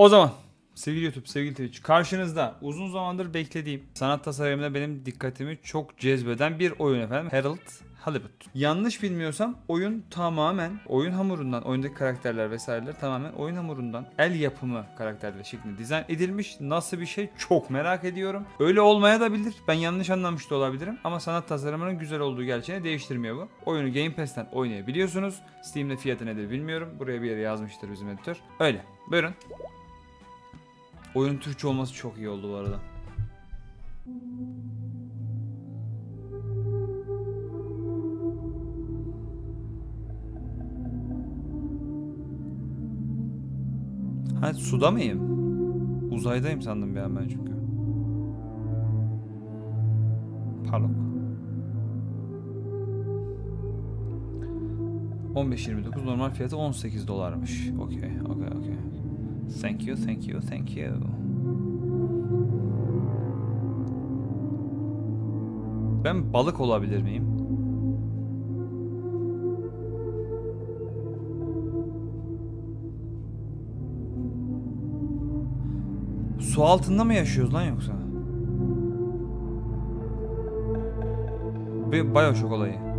O zaman sevgili YouTube, sevgili Twitch, karşınızda uzun zamandır beklediğim, sanat tasarımında benim dikkatimi çok cezbeden bir oyun efendim. Harold Halibut. Yanlış bilmiyorsam oyun tamamen oyun hamurundan, oyundaki karakterler vesaireler tamamen oyun hamurundan el yapımı karakterler şeklinde dizayn edilmiş. Nasıl bir şey çok merak ediyorum. Öyle olmaya da bilir. Ben yanlış anlamış da olabilirim. Ama sanat tasarımının güzel olduğu gerçeğini değiştirmiyor bu. Oyunu Game Pass'ten oynayabiliyorsunuz. Steam'de fiyatı nedir bilmiyorum. Buraya bir yere yazmıştır bizim editör. Öyle. Buyurun. Oyunun Türkçe olması çok iyi oldu bu arada. Ha, suda mıyım? Uzaydayım sandım bir an ben çünkü. Palok. 15.29 normal fiyatı $18'mış. Okay. Thank you. Ben balık olabilir miyim? Su altında mı yaşıyoruz lan yoksa? Bir Bioshock olayı.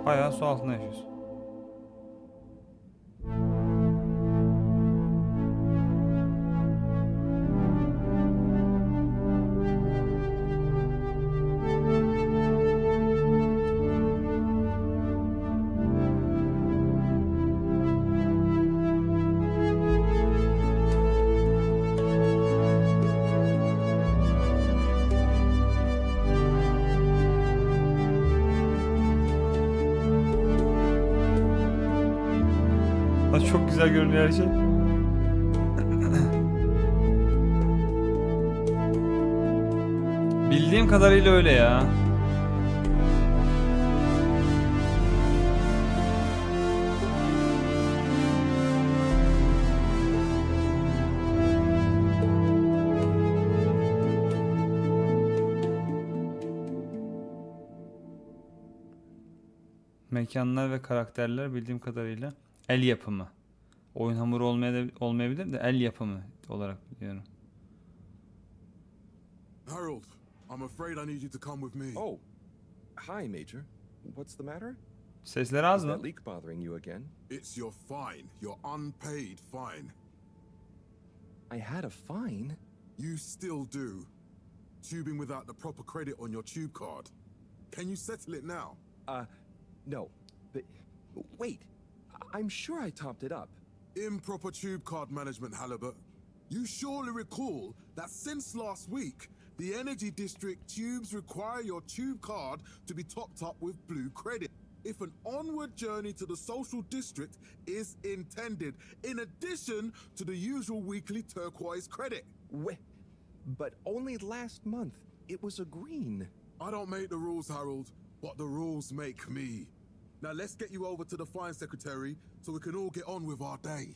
Bayağı su altında yaşıyoruz. Çok güzel görünüyor her şey. Bildiğim kadarıyla öyle ya. Mekanlar ve karakterler bildiğim kadarıyla el yapımı. Oyun hamuru olmayabilir de el yapımı olarak biliyorum. Harold, I'm afraid I need you to come with me. Oh, hi, Major. What's the matter? Sesler az Is mı? that leak bothering you again? It's your fine, your unpaid fine. I had a fine? You still do. Tubing without the proper credit on your tube card. Can you settle it now? No. But wait, I'm sure I topped it up. Improper tube card management, Halibut. You surely recall that since last week, the Energy District tubes require your tube card to be topped up with blue credit if an onward journey to the social district is intended, in addition to the usual weekly turquoise credit. But only last month, it was a green. I don't make the rules, Harold, but the rules make me. Now let's get you over to the fine secretary so we can all get on with our day.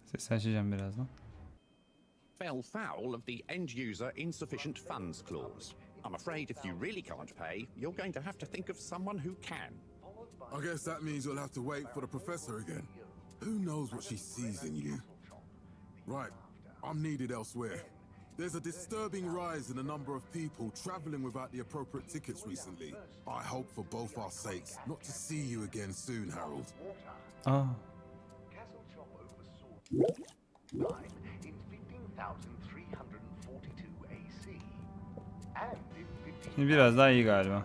Ses açacağım birazdan. Fell foul of the end user insufficient funds clause. I'm afraid if you really can't pay, you're going to have to think of someone who can. I guess that means you'll have to wait for the professor again. Who knows what she sees in you? Right, I'm needed elsewhere. There's a disturbing rise in the number of people traveling without the appropriate tickets recently. I hope for both our sakes not to see you again soon, Harold. Şimdi biraz daha iyi galiba.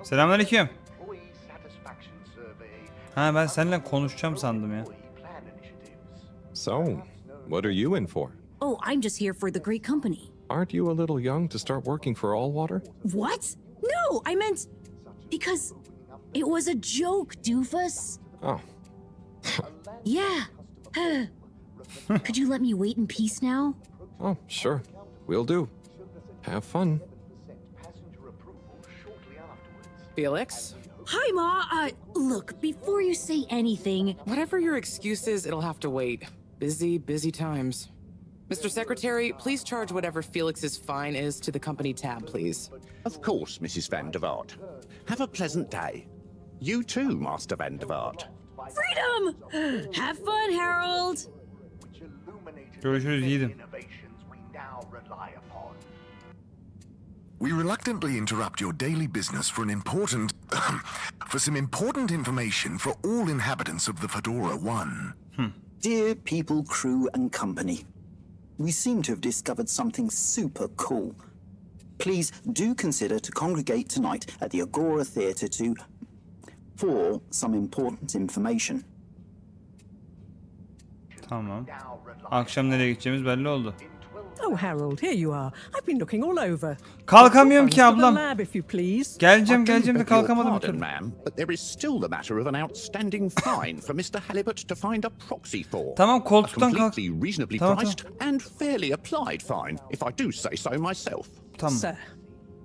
Selamünaleyküm. Ha, ben seninle konuşacağım sandım ya. So, what are you in for? Oh, I'm just here for the great company. Aren't you a little young to start working for All Water? What? No, I meant because it was a joke, doofus. Oh. Yeah. Could you let me wait in peace now? Oh, sure. We'll do. Have fun. Felix? Hi, Ma. Look, before you say anything... Whatever your excuse is, it'll have to wait. Busy times. Mr. Secretary, please charge whatever Felix's fine is to the company tab, please. Of course, Mrs. Van der Vaart. Have a pleasant day. You too, Master Van der Vaart. Freedom! Have fun, Harold! Görüşürüz yiğidim. We reluctantly interrupt your daily business for for some important information for all inhabitants of the Fedora 1. Dear people, crew, and company, we seem to have discovered something super cool. Please do consider to congregate tonight at the Agora Theatre for some important information. Tamam. Akşam nereye gideceğimiz belli oldu. Oh, Harold, here you are. I've been looking all over. Kalkamıyorum ki ablam. Lab, if you please. Geleceğim de kalkamadım. Pardon, ma'am, but there is still the matter of an outstanding fine for Mr. Halibut to find a proxy for. Tamam, koltuktan a kalk. completely reasonably priced and fairly applied fine, if I do say so myself. Tamam. Sir,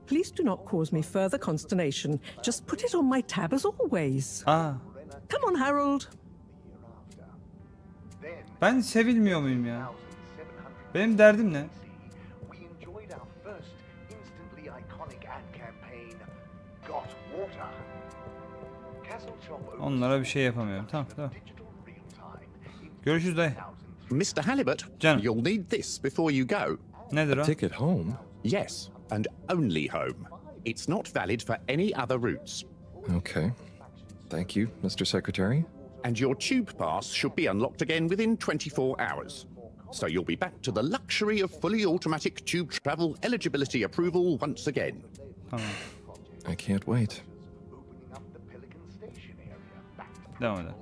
please do not cause me further consternation. Just put it on my tab as always. Come on, Harold. Ben sevilmiyor muyum ya? Benim derdim ne? Onlara bir şey yapamıyorum. Tamam. Görüşürüz dayı. Mr. Halibut, Canım. you'll need this before you go. Nedir o? Ticket home? Yes, and only home. It's not valid for any other routes. Okay. Thank you, Mr. Secretary. And your tube pass should be unlocked again within 24 hours. So you'll be back to the luxury of fully automatic tube travel eligibility approval once again. Tamam. I can't wait. Devam edelim.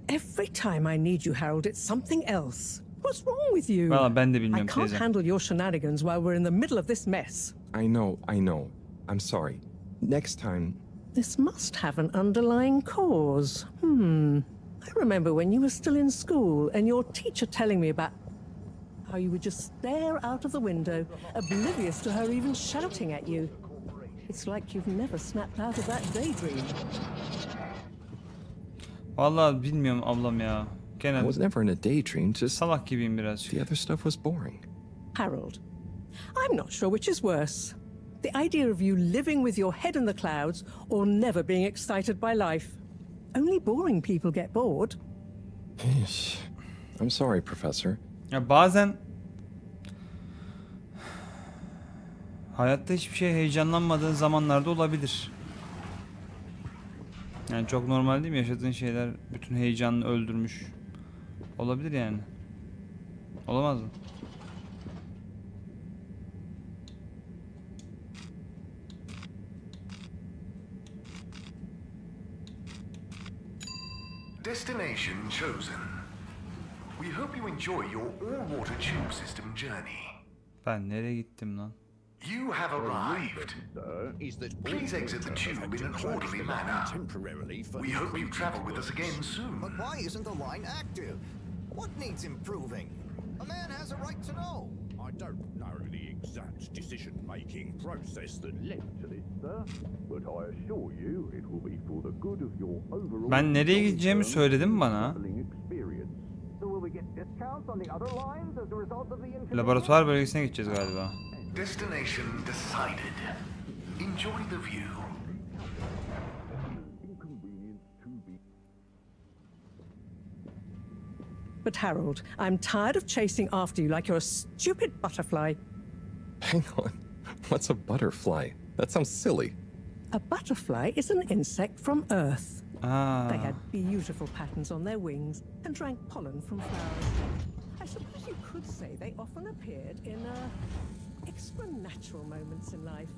Every time I need you, Harold, it's something else. What's wrong with you? Valla ben de I bilmiyorum can't teyze. handle your shenanigans while we're in the middle of this mess. I know. I'm sorry. Next time... This must have an underlying cause. I remember when you were still in school and your teacher telling me about how you would just stare out of the window, oblivious to her even shouting at you. It's like you've never snapped out of that daydream. Vallahi bilmiyorum ablam ya. I was never in a daydream, just salak gibiyim biraz. the other stuff was boring. Harold, I'm not sure which is worse. The idea of you living with your head in the clouds or never being excited by life. Only boring people get bored. I'm sorry, Professor. Ya bazen hayatta hiçbir şey heyecanlanmadığın zamanlarda olabilir. Yani çok normal değil mi? Yaşadığın şeyler bütün heyecanını öldürmüş. Olabilir yani. Olamaz mı? Destination chosen. We hope you enjoy your all-water tube system journey. Ben nereye gittim lan? You have arrived. Please exit the tube in an orderly manner. We hope you travel with us again soon. But why isn't the line active? What needs improving? A man has a right to know. I don't know the exact decision-making process that led to this, sir, but I assure you it will be for the good of your overall. Ben nereye gideceğimi söyledim bana. Laboratuvar bölgesine gideceğiz galiba. Destination decided. Enjoy the view. But Harold, I'm tired of chasing after you like you're a stupid butterfly. Hang on. What's a butterfly? That sounds silly. A butterfly is an insect from Earth. They had beautiful patterns on their wings and drank pollen from flowers. I suppose you could say they often appeared in extra natural moments in life.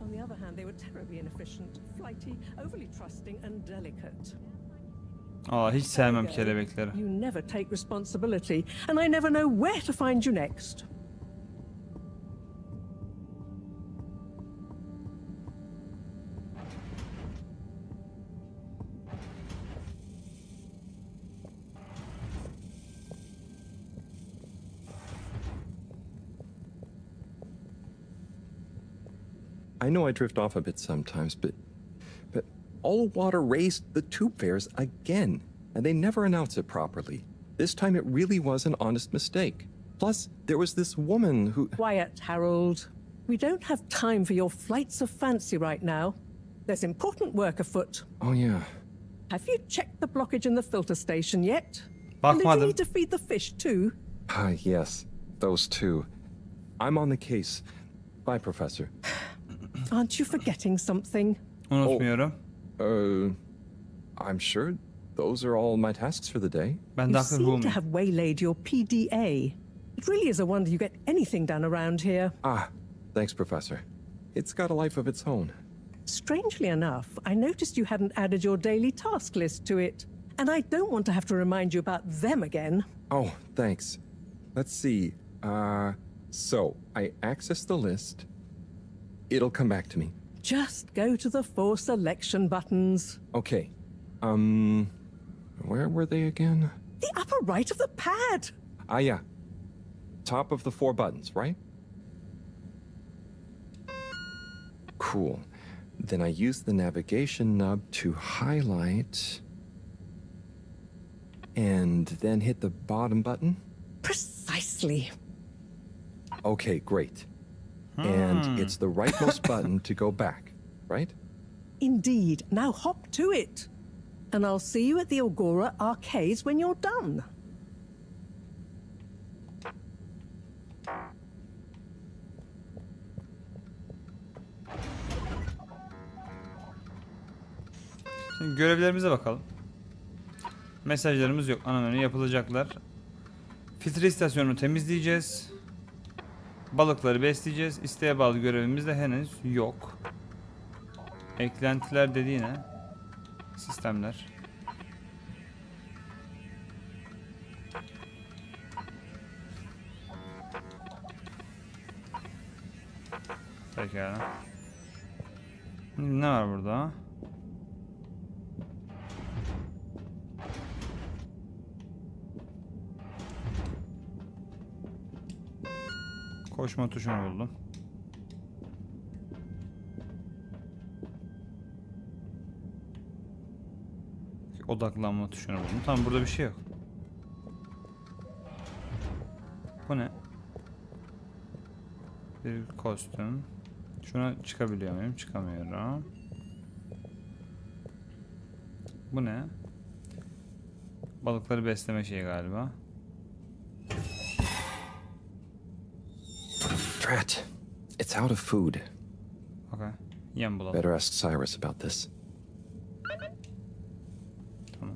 On the other hand, they were terribly inefficient, flighty, overly trusting and delicate. Hiç sevmem kelebekleri. You never take responsibility, and I never know where to find you next. I know I drift off a bit sometimes, but All Water raised the tube fares again, and they never announced it properly. This time it really was an honest mistake. Plus, there was this woman who... Quiet, Harold. We don't have time for your flights of fancy right now. There's important work afoot. Oh, yeah. Have you checked the blockage in the filter station yet? Bakmadım. And did you need to feed the fish too? Yes, those two. I'm on the case. Bye, Professor. Aren't you forgetting something? Unutmuyorum. I'm sure those are all my tasks for the day. Ben You de seem to have waylaid your PDA. It really is a wonder you get anything done around here. Ah, thanks, Professor. It's got a life of its own. Strangely enough, I noticed you hadn't added your daily task list to it. And I don't want to have to remind you about them again. Oh, thanks. Let's see. So I access the list. It'll come back to me. Just go to the 4 selection buttons. Okay. Where were they again? The upper right of the pad. Ah, yeah. Top of the 4 buttons, right? Cool. Then I use the navigation nub to highlight... and then hit the bottom button? Precisely. Okay, great. And it's the rightmost button to go back, right? Indeed. Now hop to it. And I'll see you at the Agora arcades when you're done. Şimdi görevlerimize bakalım. Mesajlarımız yok. Ana menü yapılacaklar. Filtre istasyonunu temizleyeceğiz. Balıkları besleyeceğiz. İsteğe bağlı görevimiz de henüz yok. Eklentiler dediği ne? Sistemler. Pekala. Ne var burada? Koşma tuşunu buldum. Odaklanma tuşunu buldum. Tamam, burada bir şey yok. Bu ne? Bir kostüm. Şuna çıkabiliyor muyum? Çıkamıyorum. Bu ne? Balıkları besleme şeyi galiba. Drat. It's out of food. Okay. Yem bulalım. Better ask Cyrus about this. Tamam.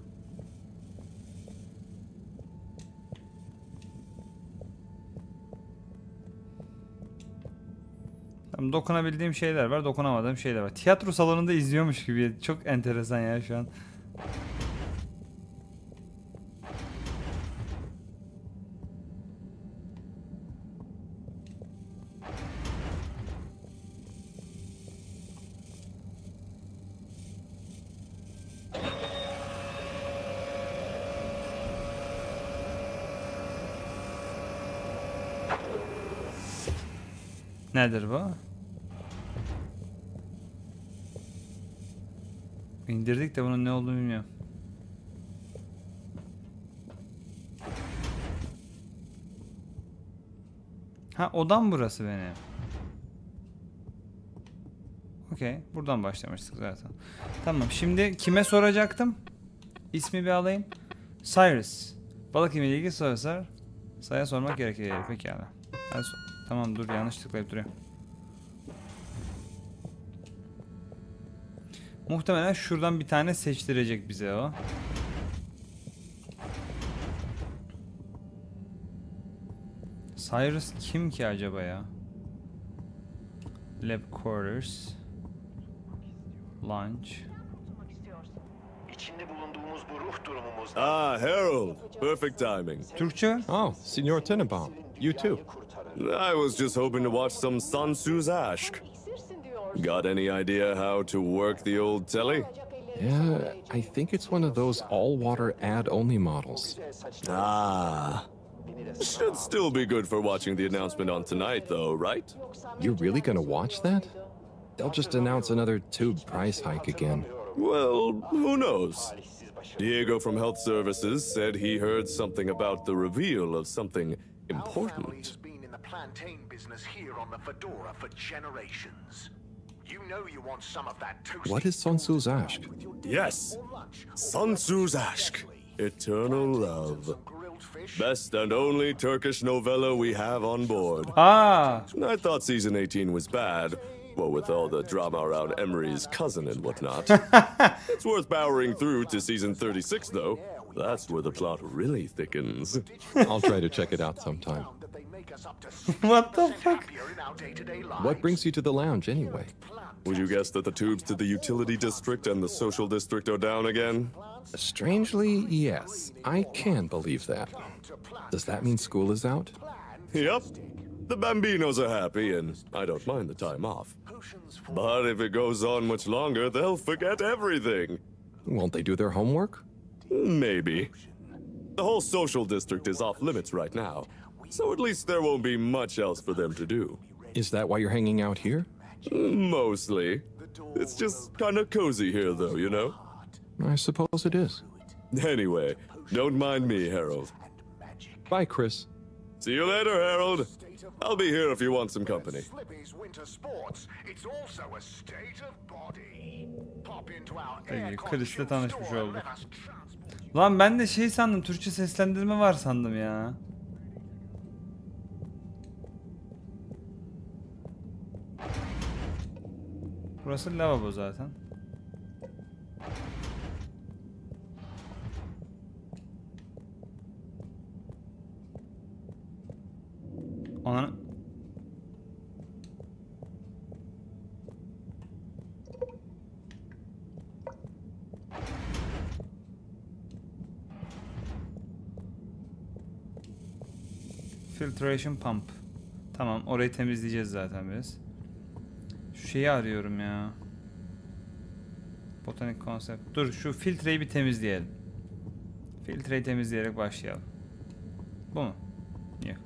Tamam, dokunabildiğim şeyler var, dokunamadığım şeyler var. Tiyatro salonunda izliyormuş gibi. Çok enteresan ya şu an. Nedir bu? İndirdik de bunun ne olduğunu bilmiyorum. Ha, odam burası benim. Okey, buradan başlamıştık zaten. Tamam, şimdi kime soracaktım? İsmi bir alayım. Cyrus. Balık ile ilgili sorular. Saya sormak gerekir. Pekala. Tamam, dur, yanlış tıklayıp duruyor. Muhtemelen şuradan bir tane seçtirecek bize o. Cyrus kim ki acaba ya? Lab quarters. Lunch. Ah, Harold. Perfect timing. Türkçe? Oh, Senor Tenenbaum. You too. I was just hoping to watch some Sun Tzu's Ashk. Got any idea how to work the old telly? Yeah, I think it's one of those all-water ad-only models. Ah. Should still be good for watching the announcement on tonight, though, right? You're really gonna watch that? they'll just announce another tube price hike again. Well, who knows? Diego from Health Services said he heard something about the reveal of something important. Been in the plantain business here on the Fedora for generations. You know you want some of that toasty. What is Sonsu's Aşk? Yes, Sonsu's Aşk, Eternal Love. Best and only Turkish novella we have on board. Ah. I thought season 18 was bad. Well, with all the drama around Emery's cousin and whatnot. It's worth powering through to season 36, though. That's where the plot really thickens. I'll try to check it out sometime. What the fuck? What brings you to the lounge, anyway? Would you guess that the tubes to the utility district and the social district are down again? Strangely, yes. I can believe that. Does that mean school is out? Yep. The Bambinos are happy, and I don't mind the time off. But if it goes on much longer, they'll forget everything. Won't they do their homework? Maybe. The whole social district is off limits right now, so at least there won't be much else for them to do. Is that why you're hanging out here? Mostly. It's just kind of cozy here, though, you know? I suppose it is. Anyway, don't mind me, Harold. Bye, Chris. See you later, Harold. I'll be here if you want some company. Peki, Chris'le tanışmış olduk. Lan ben de şey sandım, Türkçe seslendirme var sandım ya. Burası lavabo zaten. Ananı... Filtration pump. Tamam, orayı temizleyeceğiz zaten biz. Şu şeyi arıyorum ya. Botanik konsept. Dur, şu filtreyi bir temizleyelim. Filtreyi temizleyerek başlayalım. Bu mu? Yok.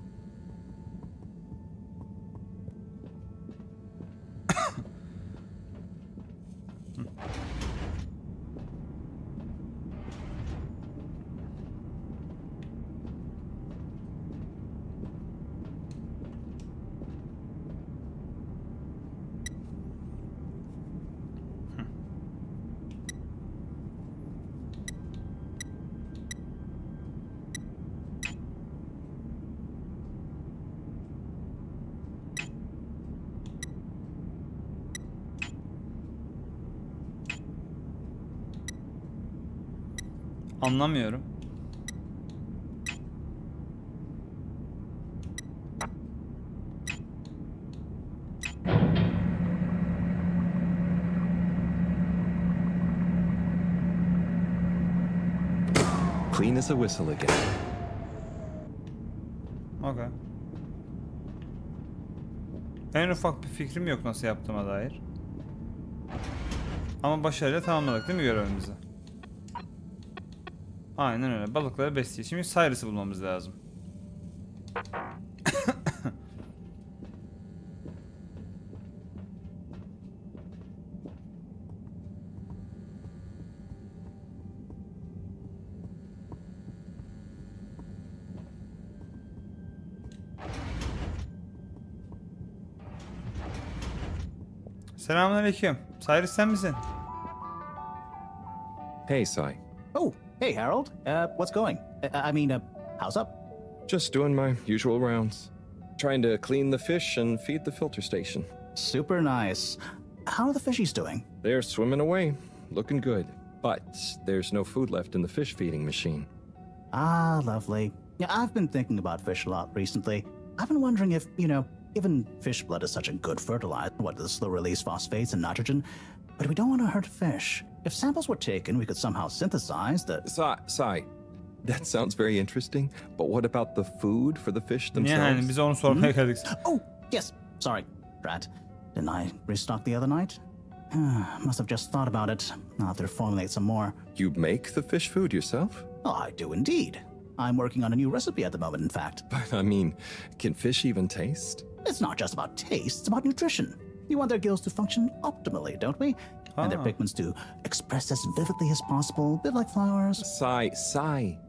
Anlamıyorum. Clean as a whistle again. Okay. En ufak bir fikrim yok nasıl yaptığıma dair. Ama başarıyla tamamladık değil mi görevimizi? Aynen öyle. Balıkları besleyeceğiz. Şimdi SERİSİ bulmamız lazım. Selamünaleyküm. SERİSİ sen misin? Hey, Sai. Oh, hey, Harold. What's going? How's up? Just doing my usual rounds. Trying to clean the fish and feed the filter station. Super nice. How are the fishies doing? They're swimming away, looking good. But there's no food left in the fish feeding machine. Ah, lovely. Yeah, I've been thinking about fish a lot recently. I've been wondering if, given fish blood is such a good fertilizer, what does slow release phosphates and nitrogen, but we don't want to hurt fish. If samples were taken, we could somehow synthesize the... Sai, that sounds very interesting, but what about the food for the fish themselves? Yani biz onu sormaya geldik. Oh, yes. Sorry, Brad. Didn't I restock the other night? Must have just thought about it. I'll have to formulate some more. You make the fish food yourself? Oh, I do indeed. I'm working on a new recipe at the moment, in fact. But, can fish even taste? It's not just about taste, it's about nutrition. We want their gills to function optimally, don't we? And their pigments to express as vividly as possible, a bit like flowers. Sigh.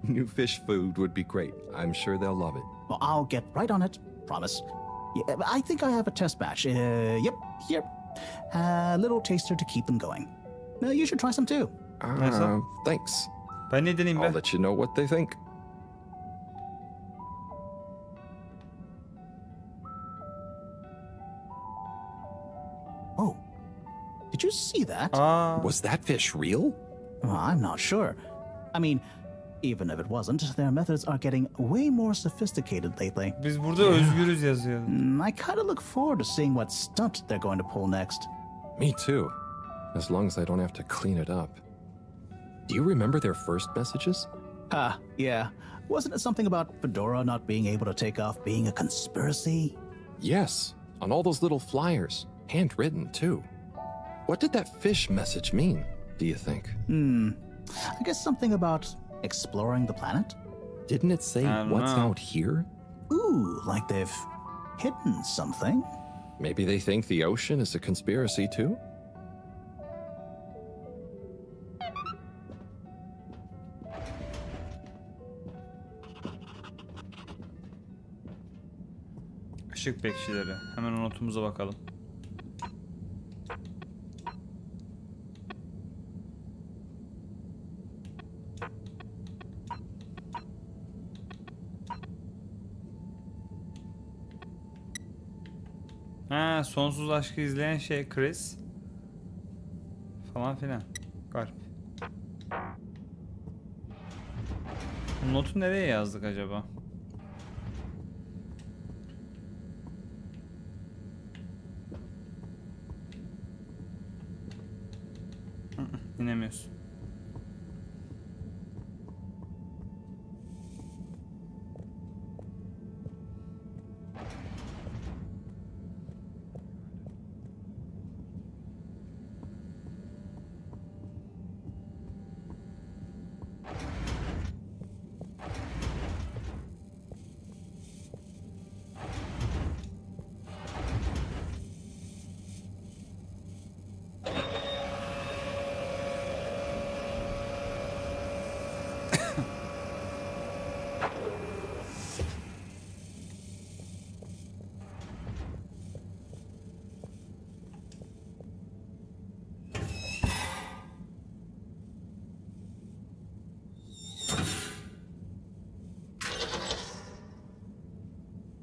New fish food would be great. I'm sure they'll love it. Well, I'll get right on it. Promise. Yeah, I think I have a test batch. Yep, here. A little taster to keep them going. You should try some too. Thanks. Ben ne deneyim be? I'll let you know what they think. Oh, did you see that? Was that fish real? Well, I'm not sure. I mean, even if it wasn't, their methods are getting way more sophisticated lately. Biz burada özgürüz yazıyor. I kind of look forward to seeing what stunt they're going to pull next. Me too. As long as I don't have to clean it up. Do you remember their first messages? Yeah. Wasn't it something about Fedora not being able to take off being a conspiracy? Yes, on all those little flyers. Handwritten, too. What did that fish message mean, do you think? I guess something about exploring the planet? Didn't it say what's out here? Ooh, like they've hidden something. Maybe they think the ocean is a conspiracy, too? Işık bekçileri. Hemen o notumuza bakalım. Sonsuz aşkı izleyen şey Chris. Falan filan. Garip. Notu nereye yazdık acaba? İnemiyoruz.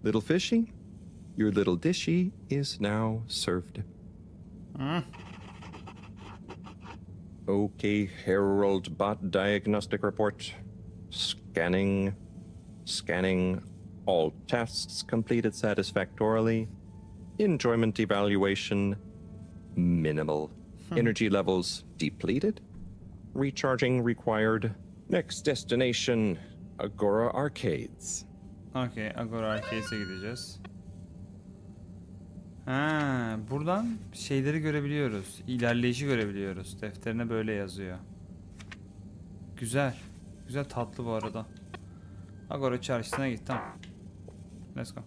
Little fishy, your little dishy is now served. Okay, Harold Bot Diagnostic Report. Scanning. All tests completed satisfactorily. Enjoyment evaluation minimal. Energy levels depleted. Recharging required. Next destination, Agora Arcades. Okay, Agora Arcades'e gideceğiz. Buradan şeyleri görebiliyoruz. İlerleyişi görebiliyoruz. Defterine böyle yazıyor. Güzel. Güzel, tatlı bu arada. Agora çarşısına git, tamam. Let's go.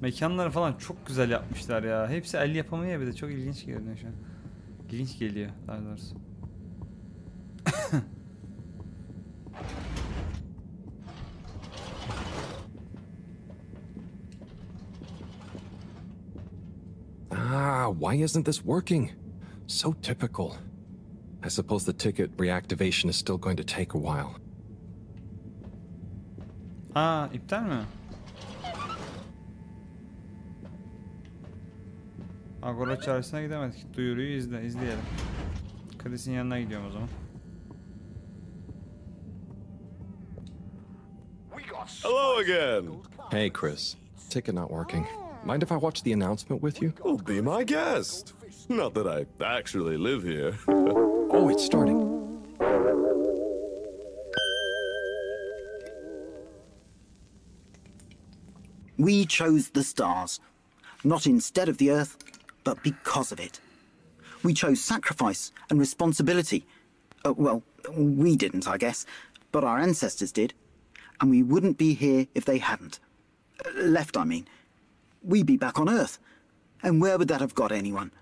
Mekanları falan çok güzel yapmışlar ya. Hepsi el yapımı ya, bir de çok ilginç görünüyor şu an. İlginç geliyor daha doğrusu. Why isn't this working? So typical. I suppose the ticket reactivation is still going to take a while. İptal mi? Agora çarşısına gidemedik. Duyuruyu izleyelim. Chris'in yanına gidiyorum o zaman. Hello again. Hey, Chris. Ticket not working. Mind if I watch the announcement with you? Oh, be my guest. Not that I actually live here. Oh, it's starting. We chose the stars, not instead of the Earth, but because of it. We chose sacrifice and responsibility. Well, we didn't, I guess, but our ancestors did. And we wouldn't be here if they hadn't. Left, I mean. We'd be back on Earth. And where would that have got anyone?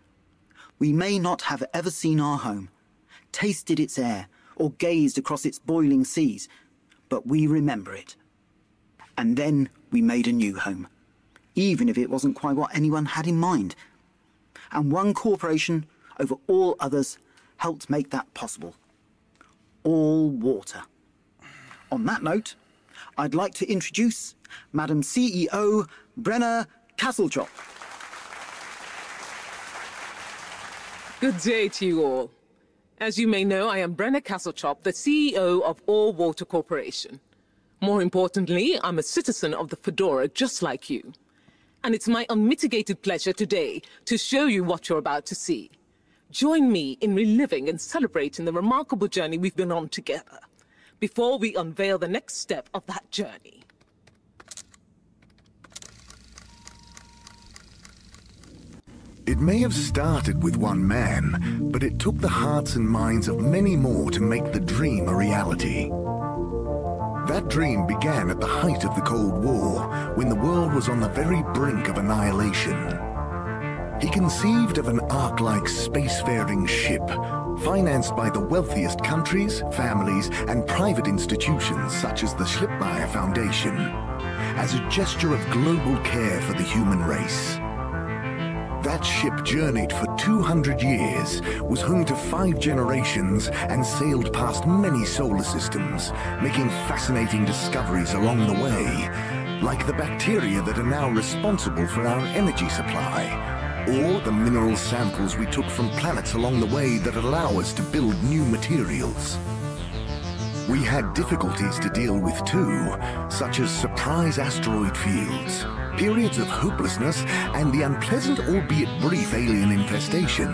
We may not have ever seen our home, tasted its air, or gazed across its boiling seas, but we remember it. And then we made a new home, even if it wasn't quite what anyone had in mind. And one corporation over all others helped make that possible. All water. On that note, I'd like to introduce Madam CEO Brenna Castletop. Good day to you all. As you may know, I am Brenna Castletop, the CEO of All Water Corporation. More importantly, I'm a citizen of the Fedora just like you. And it's my unmitigated pleasure today to show you what you're about to see. Join me in reliving and celebrating the remarkable journey we've been on together, before we unveil the next step of that journey. It may have started with one man, but it took the hearts and minds of many more to make the dream a reality. That dream began at the height of the Cold War, when the world was on the very brink of annihilation. He conceived of an ark-like spacefaring ship, financed by the wealthiest countries, families, and private institutions such as the Schlippmeier Foundation, as a gesture of global care for the human race. That ship journeyed for 200 years, was home to 5 generations, and sailed past many solar systems, making fascinating discoveries along the way, like the bacteria that are now responsible for our energy supply, or the mineral samples we took from planets along the way that allow us to build new materials. We had difficulties to deal with too, such as surprise asteroid fields, periods of hopelessness, and the unpleasant albeit brief alien infestation.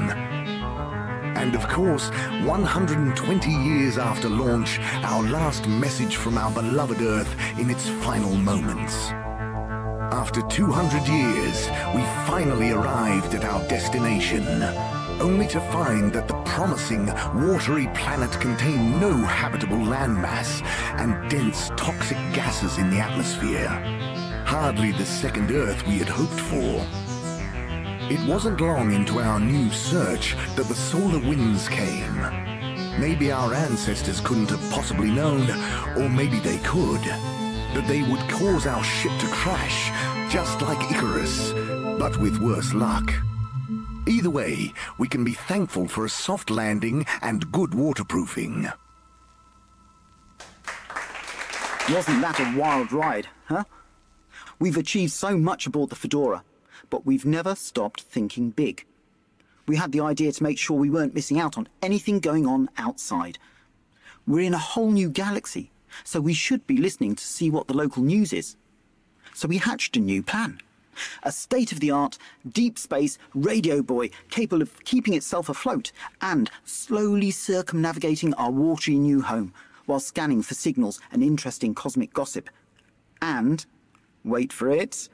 And of course, 120 years after launch, our last message from our beloved Earth in its final moments. After 200 years, we finally arrived at our destination, only to find that the promising, watery planet contained no habitable landmass and dense, toxic gases in the atmosphere. Hardly the second Earth we had hoped for. It wasn't long into our new search that the solar winds came. Maybe our ancestors couldn't have possibly known, or maybe they could, that they would cause our ship to crash, just like Icarus, but with worse luck. Either way, we can be thankful for a soft landing and good waterproofing. Wasn't that a wild ride, huh? We've achieved so much aboard the Fedora, but we've never stopped thinking big. We had the idea to make sure we weren't missing out on anything going on outside. We're in a whole new galaxy, so we should be listening to see what the local news is. So we hatched a new plan. A state-of-the-art, deep space radio buoy capable of keeping itself afloat and slowly circumnavigating our watery new home while scanning for signals and interesting cosmic gossip. And, wait for it,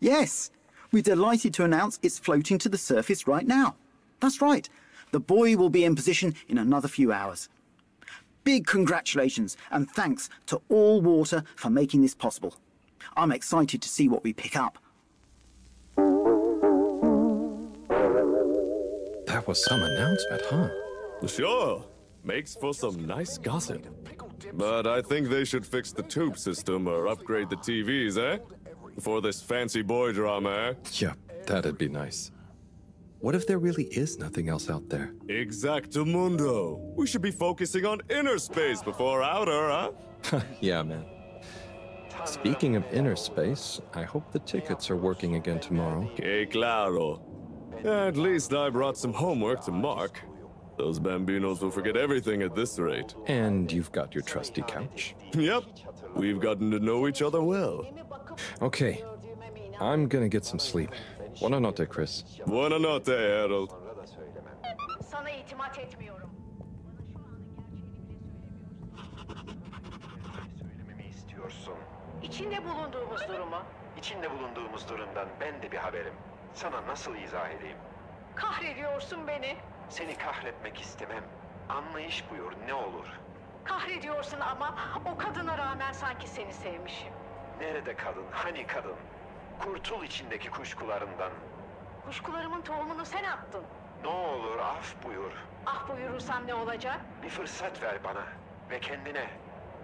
yes, we're delighted to announce it's floating to the surface right now. That's right, the buoy will be in position in another few hours. Big congratulations and thanks to All Water for making this possible. I'm excited to see what we pick up. That was some announcement, huh? Sure. Makes for some nice gossip. But I think they should fix the tube system or upgrade the TVs, eh? For this fancy boy drama, eh? Yeah, that'd be nice. What if there really is nothing else out there? Exactamundo. We should be focusing on inner space before outer, huh? Yeah, man. Speaking of inner space, I hope the tickets are working again tomorrow. Que claro. At least I brought some homework to mark. Those bambinos will forget everything at this rate. And you've got your trusty couch. Yep. We've gotten to know each other well. Okay. I'm gonna get some sleep. Buonanotte, Chris. Buonanotte, Harold. Sana itimat etmiyorum. Söylememi istiyorsun. İçinde bulunduğumuz durumu. İçinde bulunduğumuz durumdan ben de bir haberim. Sana nasıl izah edeyim? Kahrediyorsun beni. Seni kahretmek istemem. Anlayış buyur ne olur. Kahrediyorsun ama o kadına rağmen sanki seni sevmişim. Nerede kadın? Hani kadın? Kurtul içindeki kuşkularından. Kuşkularımın tohumunu sen attın. Ne olur af buyur. Ah buyurursam ne olacak? Bir fırsat ver bana ve kendine.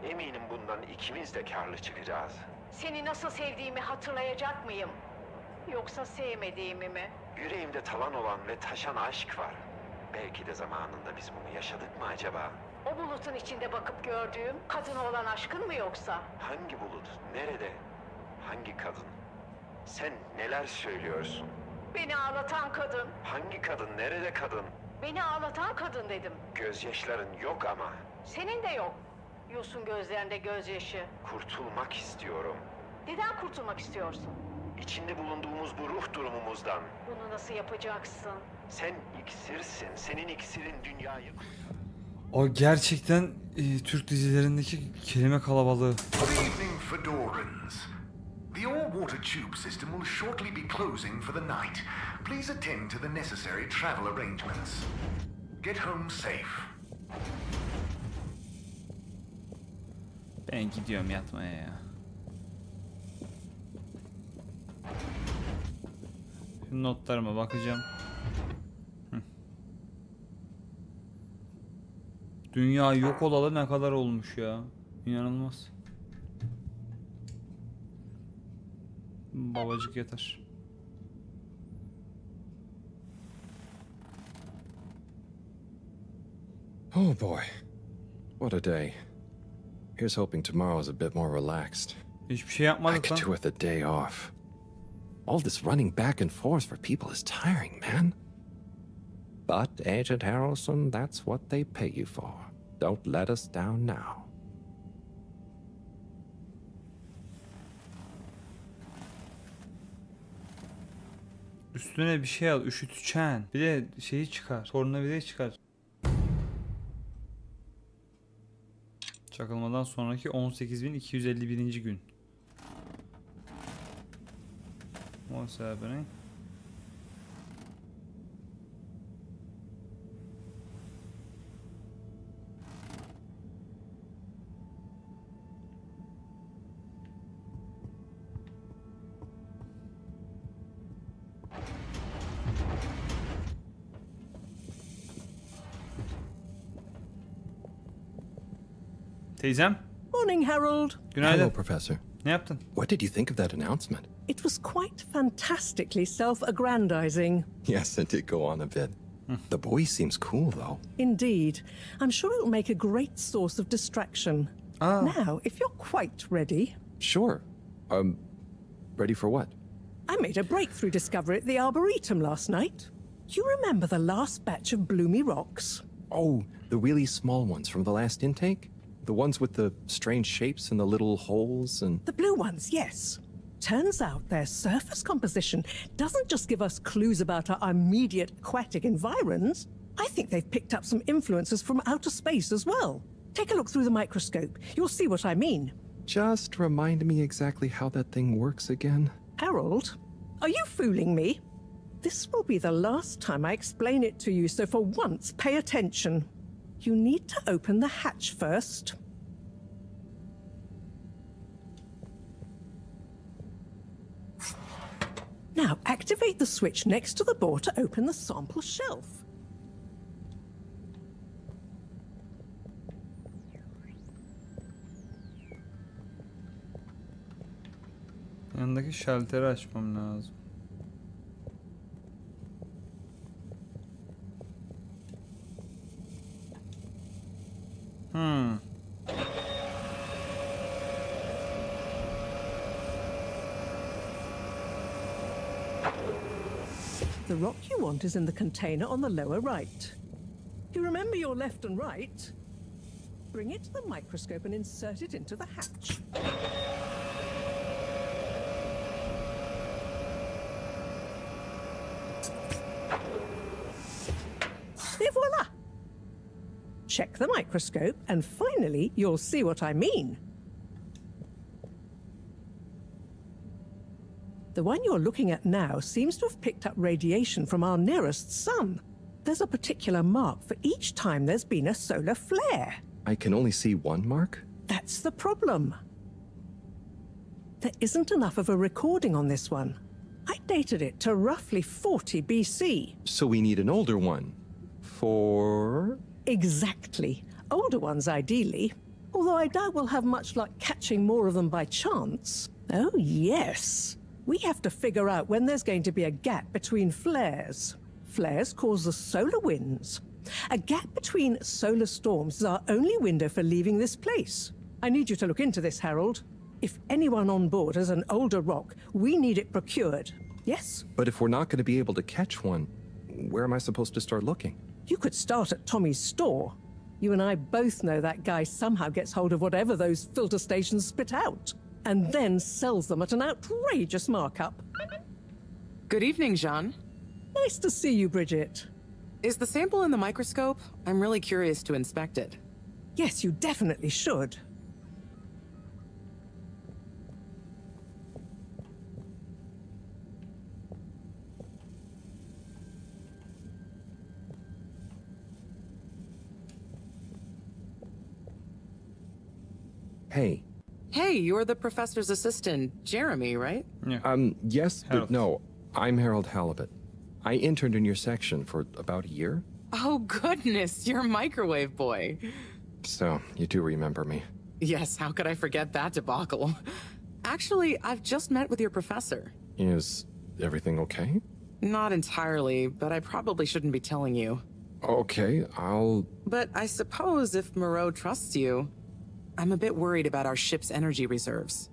Eminim bundan ikimiz de karlı çıkacağız. Seni nasıl sevdiğimi hatırlayacak mıyım? Yoksa sevmediğimi mi? Yüreğimde talan olan ve taşan aşk var. Belki de zamanında biz bunu yaşadık mı acaba? O bulutun içinde bakıp gördüğüm kadına olan aşkın mı yoksa? Hangi bulut? Nerede? Hangi kadın? Sen neler söylüyorsun? Beni ağlatan kadın. Hangi kadın? Nerede kadın? Beni ağlatan kadın dedim. Gözyaşların yok ama. Senin de yok. Yosun gözlerinde gözyaşı. Kurtulmak istiyorum. Neden kurtulmak istiyorsun? İçinde bulunduğumuz bu ruh durumumuzdan. Bunu nasıl yapacaksın? Sen iksirsin. Senin iksirin dünyayı... O gerçekten Türk dizilerindeki kelime kalabalığı. Good evening, Fedorans. The all-water tube system will shortly be closing for the night. Please attend to the necessary travel arrangements. Get home safe. Ben gidiyorum yatmaya ya. Notlarıma bakacağım. Dünya yok olalı ne kadar olmuş ya. İnanılmaz. Babacık yeter. Oh boy. What a day. Here's hoping tomorrow's a bit more relaxed. Hiçbir şey yapmadık I could lan. do with a day off. All this running back and forth for people is tiring, man. But, Agent Harrelson, that's what they pay you for. Don't let us down now. Üstüne bir şey al, üşüteceksin. Bir de şeyi çıkar. Tornavida çıkar. Çakılmadan sonraki 18.251. gün. O sebebine. Teyzem. Morning, Harold. Günaydın. Hello, Professor. Ne yaptın? What did you think of that announcement? It was quite fantastically self-aggrandizing. Yes, it did go on a bit. The boy seems cool, though. Indeed. I'm sure it'll make a great source of distraction. Now, if you're quite ready... Sure. Ready for what? I made a breakthrough discovery at the Arboretum last night. You remember the last batch of bloomy rocks? Oh, the really small ones from the last intake? The ones with the strange shapes and the little holes and... The blue ones, yes. Turns out their surface composition doesn't just give us clues about our immediate aquatic environs. I think they've picked up some influences from outer space as well. Take a look through the microscope. You'll see what I mean. Just remind me exactly how that thing works again. Harold, are you fooling me? This will be the last time I explain it to you, so for once, pay attention. You need to open the hatch first. Now, activate the switch next to the board to open the sample shelf. Yanındaki şalteri açmam lazım. The rock you want is in the container on the lower right. You remember your left and right? Bring it to the microscope and insert it into the hatch. Et voila! Check the microscope and finally you'll see what I mean. The one you're looking at now seems to have picked up radiation from our nearest sun. There's a particular mark for each time there's been a solar flare. I can only see one mark? That's the problem. There isn't enough of a recording on this one. I dated it to roughly 40 BC. So we need an older one. For? Exactly. Older ones, ideally. Although I doubt we'll have much luck catching more of them by chance. Oh, yes. We have to figure out when there's going to be a gap between flares. Flares cause the solar winds. A gap between solar storms is our only window for leaving this place. I need you to look into this, Harold. If anyone on board has an older rock, we need it procured. Yes? But if we're not going to be able to catch one, where am I supposed to start looking? You could start at Tommy's store. You and I both know that guy somehow gets hold of whatever those filter stations spit out, and then sells them at an outrageous markup. Good evening, Jean. Nice to see you, Bridget. Is the sample in the microscope? I'm really curious to inspect it. Yes, you definitely should. Hey. Hey, you're the professor's assistant, Jeremy, right? Yeah. Yes, Harold. but no. I'm Harold Halibut. I interned in your section for about a year. Oh, goodness, you're microwave boy. So, you do remember me. Yes, how could I forget that debacle? Actually, I've just met with your professor. Is everything okay? Not entirely, but I probably shouldn't be telling you. Okay, I'll... But I suppose if Moreau trusts you, I'm a bit worried about our ship's energy reserves.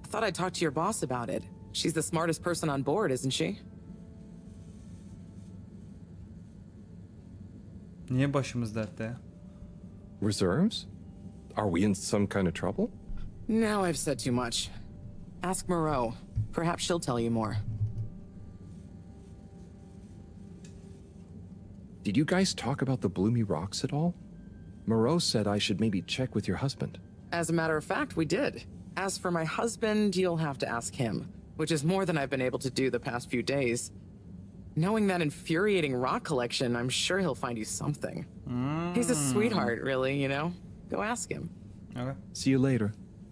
I thought I'd talk to your boss about it. She's the smartest person on board, isn't she? Niye başımız dertte ya? Reserves? Are we in some kind of trouble? Now I've said too much. Ask Moreau. Perhaps she'll tell you more. Did you guys talk about the bloomy rocks at all? Moreau said I should maybe check with your husband. As a matter of fact, we did. As for my husband, you'll have to ask him, which is more than I've been able to do the past few days. Knowing that infuriating rock collection, I'm sure he'll find you something. He's a sweetheart, really, you know? Go ask him. Okay. See you later.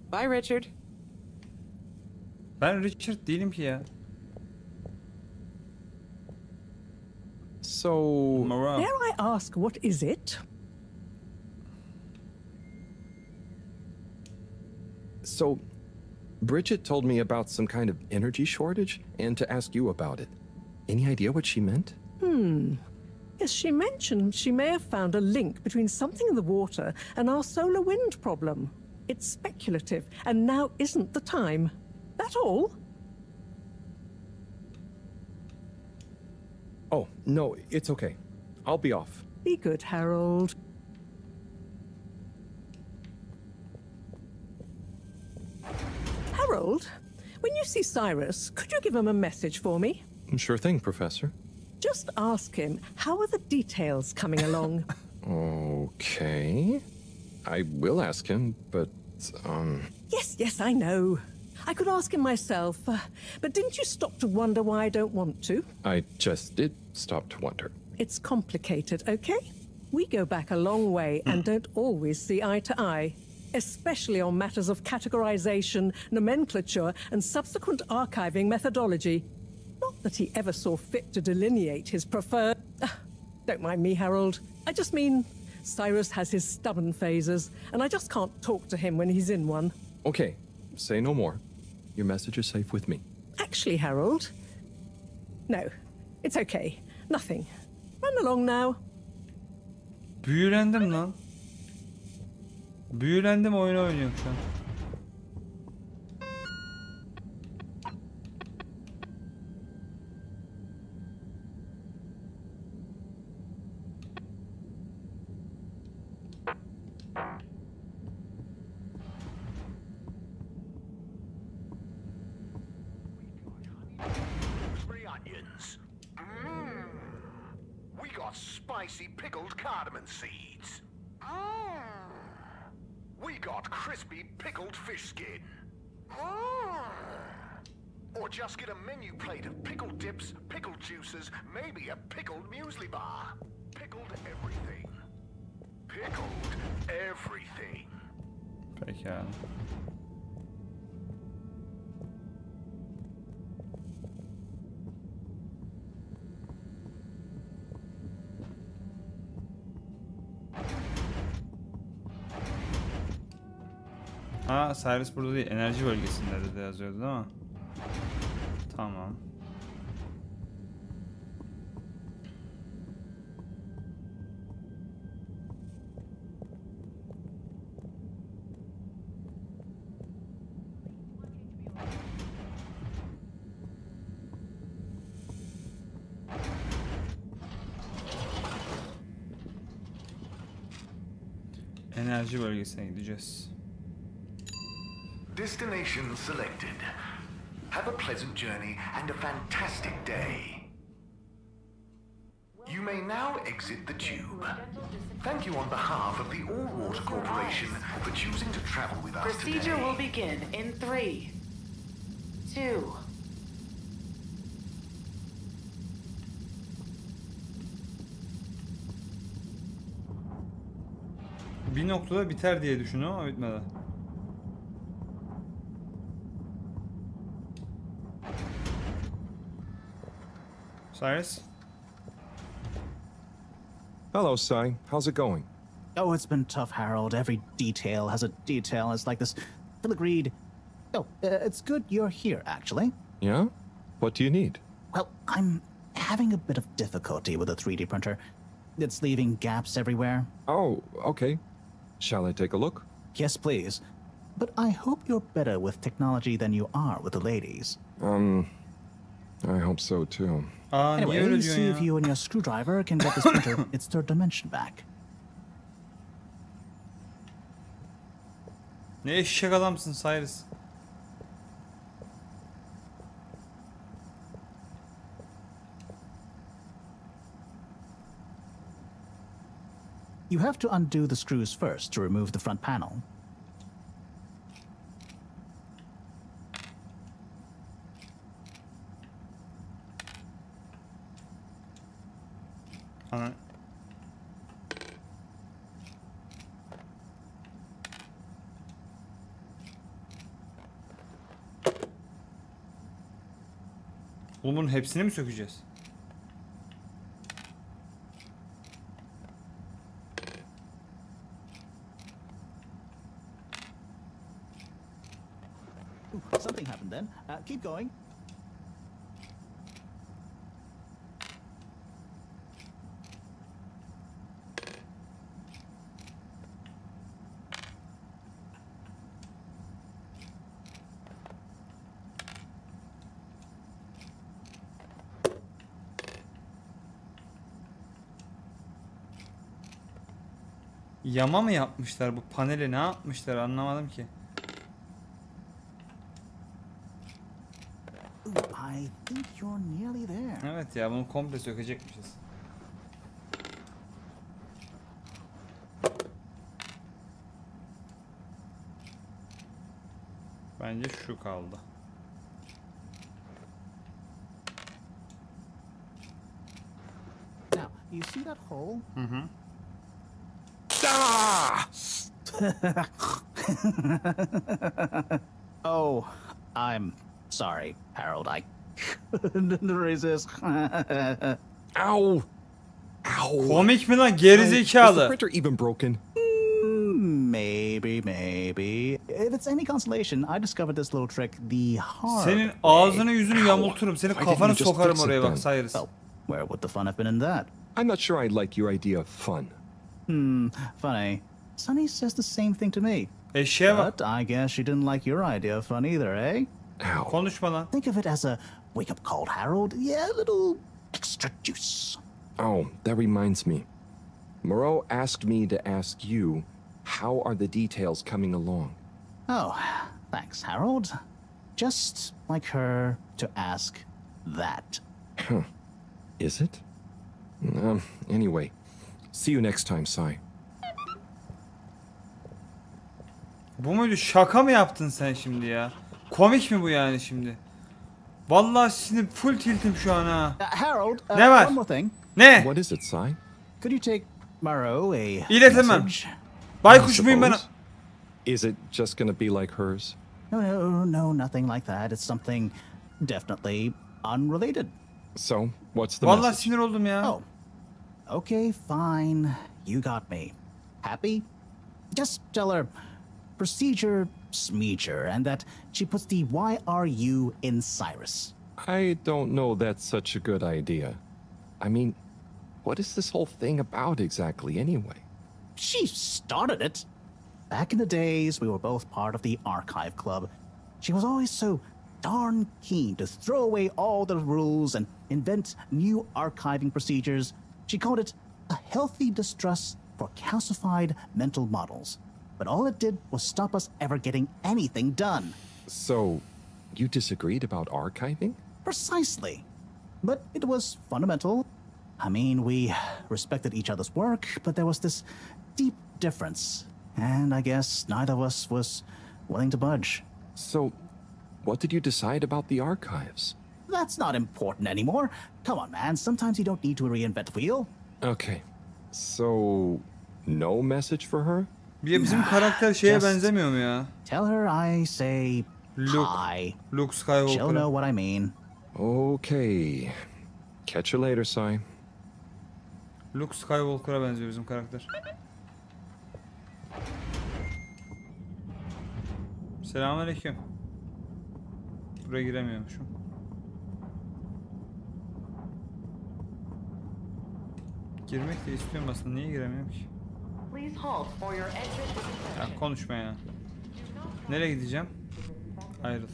Bye, Richard. Ben Richard değilim ki ya. So... Moreau. Dare I ask, what is it? So, Bridget told me about some kind of energy shortage and to ask you about it. Any idea what she meant? Yes, she mentioned she may have found a link between something in the water and our solar wind problem. It's speculative, and now isn't the time. That all? Oh, no, it's okay. I'll be off. Be good, Harold. Harold, when you see Cyrus, could you give him a message for me? Sure thing, Professor. Just ask him, how are the details coming along? Okay. I will ask him, but, Yes, I know. I could ask him myself, but didn't you stop to wonder why I don't want to? I just did stop to wonder. It's complicated, okay? We go back a long way and don't always see eye to eye, especially on matters of categorization, nomenclature, and subsequent archiving methodology. Not that he ever saw fit to delineate his preferred... Don't mind me, Harold. I just mean Cyrus has his stubborn phases, and I just can't talk to him when he's in one. Okay, say no more. Your message is safe with me. Actually, Harold... No, it's okay. Nothing. Run along now. Büyülendim lan. Büyülendim, oyunu oynuyorum şu an. We got spicy pickled cardamom seeds. We got crispy pickled fish skin. Or just get a menu plate of pickled dips, pickled juices, maybe a pickled muesli bar. Pickled everything. pickled everything. Pekala. Ha, servis burada değil. Enerji bölgesinde de yazıyordu değil mi? Tamam. Enerji bölgesine gideceğiz. Destination selected. Have a pleasant journey and a fantastic day. You may now exit the tube. Thank you on behalf of the All Water Corporation for choosing to travel with us today. Procedure will begin in 3, 2. Bir noktada biter diye düşünüyorum ama bitmedi. Cyrus? Hello, Sai. How's it going? Oh, it's been tough, Harold. Every detail has a detail. It's like this filigreed. Oh, it's good you're here, actually. Yeah? What do you need? Well, I'm having a bit of difficulty with the 3D printer. It's leaving gaps everywhere. Oh, okay. Shall I take a look? Yes, please. But I hope you're better with technology than you are with the ladies. I hope so too. Anyway, see if you and your screwdriver can get this printer its third dimension back. Ne eşek adamsın Cyrus. You have to undo the screws first to remove the front panel. Ana. Oğlum bunun hepsini mi sökeceğiz? Something happened then. Keep going. Yama mı yapmışlar bu paneli, ne yapmışlar anlamadım ki. I think you're nearly there. Evet ya, bunu komple sökecekmişiz. Bence şu kaldı. Now, you see that hole? Hı. Oh, I'm sorry, Harold. I couldn't resist. Ow! Ow! Komik mi lan gerizekalı? Is the printer even broken? Maybe. If it's any consolation, I discovered this little trick the hard way. Senin ağzını yüzünü yamulturum. Senin kafanı sokarım oraya bak Cyrus. Well, where would the fun have been in that? I'm not sure I like your idea of fun. Funny. Sonny says the same thing to me. Eşeğe bak. But I guess she didn't like your idea of fun either, eh? Ow. Konuşma lan. Think of it as a wake-up call, Harold. Yeah, a little extra juice. Oh, that reminds me. Moreau asked me to ask you, how are the details coming along? Oh, thanks, Harold. Just like her to ask that. Huh. Is it? Anyway, see you next time, Sai. Bu muydu? Şaka mı yaptın sen şimdi ya? Komik mi bu yani şimdi? Vallahi şimdi full tiltim şu an ha. Harold, ne var? One more thing. Ne? What is it, Sai? Could you take borrow a İletemem. message? Baykuş muyum ben? Is it just gonna be like hers? No, nothing like that. It's something definitely unrelated. So, what's the Vallahi message? sinir oldum ya. Oh, okay, fine. You got me. Happy? Just tell her procedure smeecher and that she puts the YRU in Cyrus. I don't know that's such a good idea. I mean, what is this whole thing about exactly anyway? She started it. Back in the days, we were both part of the archive club. She was always so darn keen to throw away all the rules and invent new archiving procedures. She called it a healthy distrust for calcified mental models. But all it did was stop us ever getting anything done. So, you disagreed about archiving? Precisely. But it was fundamental. I mean, we respected each other's work, but there was this deep difference. And I guess neither of us was willing to budge. So, what did you decide about the archives? That's not important anymore. Come on, man. Sometimes you don't need to reinvent the wheel. Okay. So, no message for her? Bir bizim karakter şeye benzemiyor mu ya? Tell her I say hi. Luke Skywalker. She'll know what I mean. Okay. Catch you later, Sai. Luke Skywalker'a benziyor bizim karakter. Selamünaleyküm. Buraya giremiyormuşum. Girmek de istiyorum aslında. Niye giremiyorum ki? Ya konuşma ya. Nereye gideceğim? Ayrıl.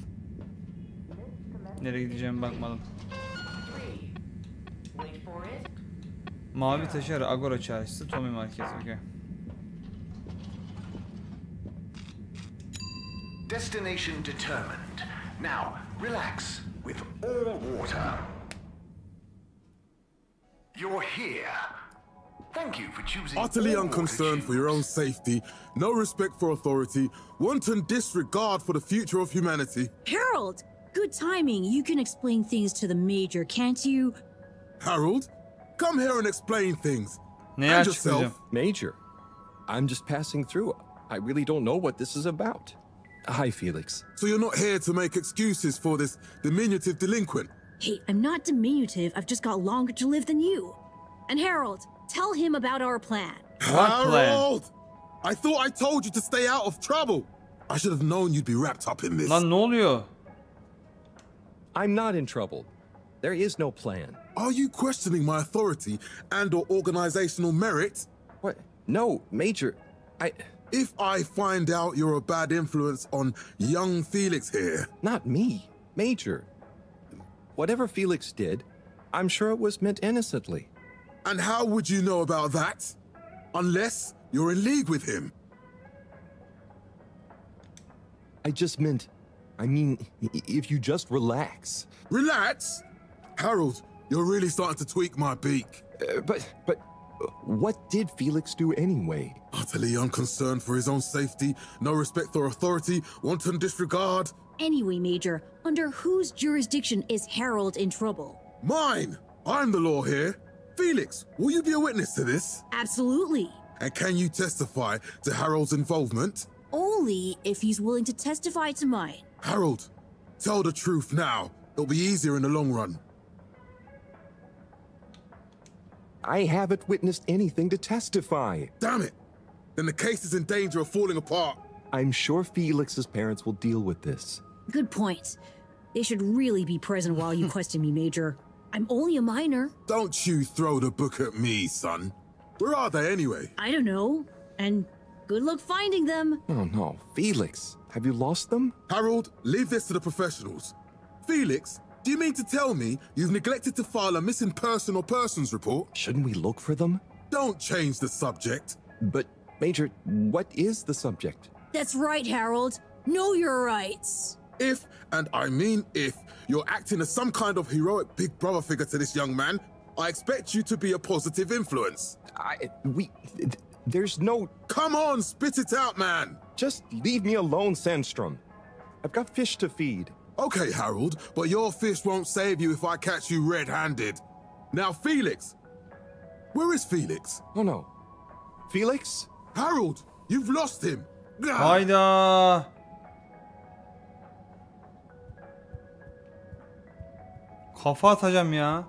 Nereye gideceğim bakmadım. Mavi taşı ara Agora çarşısı Tommy Market. Okay. Destination determined. Now, relax with all water. You're here. Thank you for choosing. Utterly unconcerned for your own safety, no respect for authority, wanton disregard for the future of humanity. Harold! Good timing. You can explain things to the Major, can't you? Harold, come here and explain things. Ne And yourself. Major, I'm just passing through. I really don't know what this is about. Hi, Felix. So you're not here to make excuses for this diminutive delinquent? Hey, I'm not diminutive. I've just got longer to live than you. And Harold, tell him about our plan. Harold! I thought I told you to stay out of trouble. I should have known you'd be wrapped up in this. Lan ne oluyor? I'm not in trouble. There is no plan. Are you questioning my authority and/or organizational merit? What? No, Major. If I find out you're a bad influence on young Felix here... Not me, Major. Whatever Felix did, I'm sure it was meant innocently. And how would you know about that? Unless you're in league with him. I mean, if you just relax. Relax? Harold, you're really starting to tweak my beak. But what did Felix do anyway? Utterly unconcerned for his own safety, no respect for authority, wanton disregard. Anyway, Major, under whose jurisdiction is Harold in trouble? Mine! I'm the law here. Felix, will you be a witness to this? Absolutely. And can you testify to Harold's involvement? Only if he's willing to testify to mine. Harold, tell the truth now. It'll be easier in the long run. I haven't witnessed anything to testify. Damn it! Then the case is in danger of falling apart. I'm sure Felix's parents will deal with this. Good point. They should really be present while you question me, Major. I'm only a minor. Don't you throw the book at me, son. Where are they anyway? I don't know. And good luck finding them. Oh no, Felix, have you lost them? Harold, leave this to the professionals. Felix, do you mean to tell me you've neglected to file a missing person or persons report? Shouldn't we look for them? Don't change the subject. But, Major, what is the subject? That's right, Harold. Know your rights. If, and I mean if, you're acting as some kind of heroic big brother figure to this young man, I expect you to be a positive influence. There's no... Come on, spit it out, man! Just leave me alone, Sandstrom. I've got fish to feed. Okay, Harold, but your fish won't save you if I catch you red-handed. Now, Felix! Where is Felix? Oh no, Felix? Harold, you've lost him. Hayda. Kafa atacağım ya.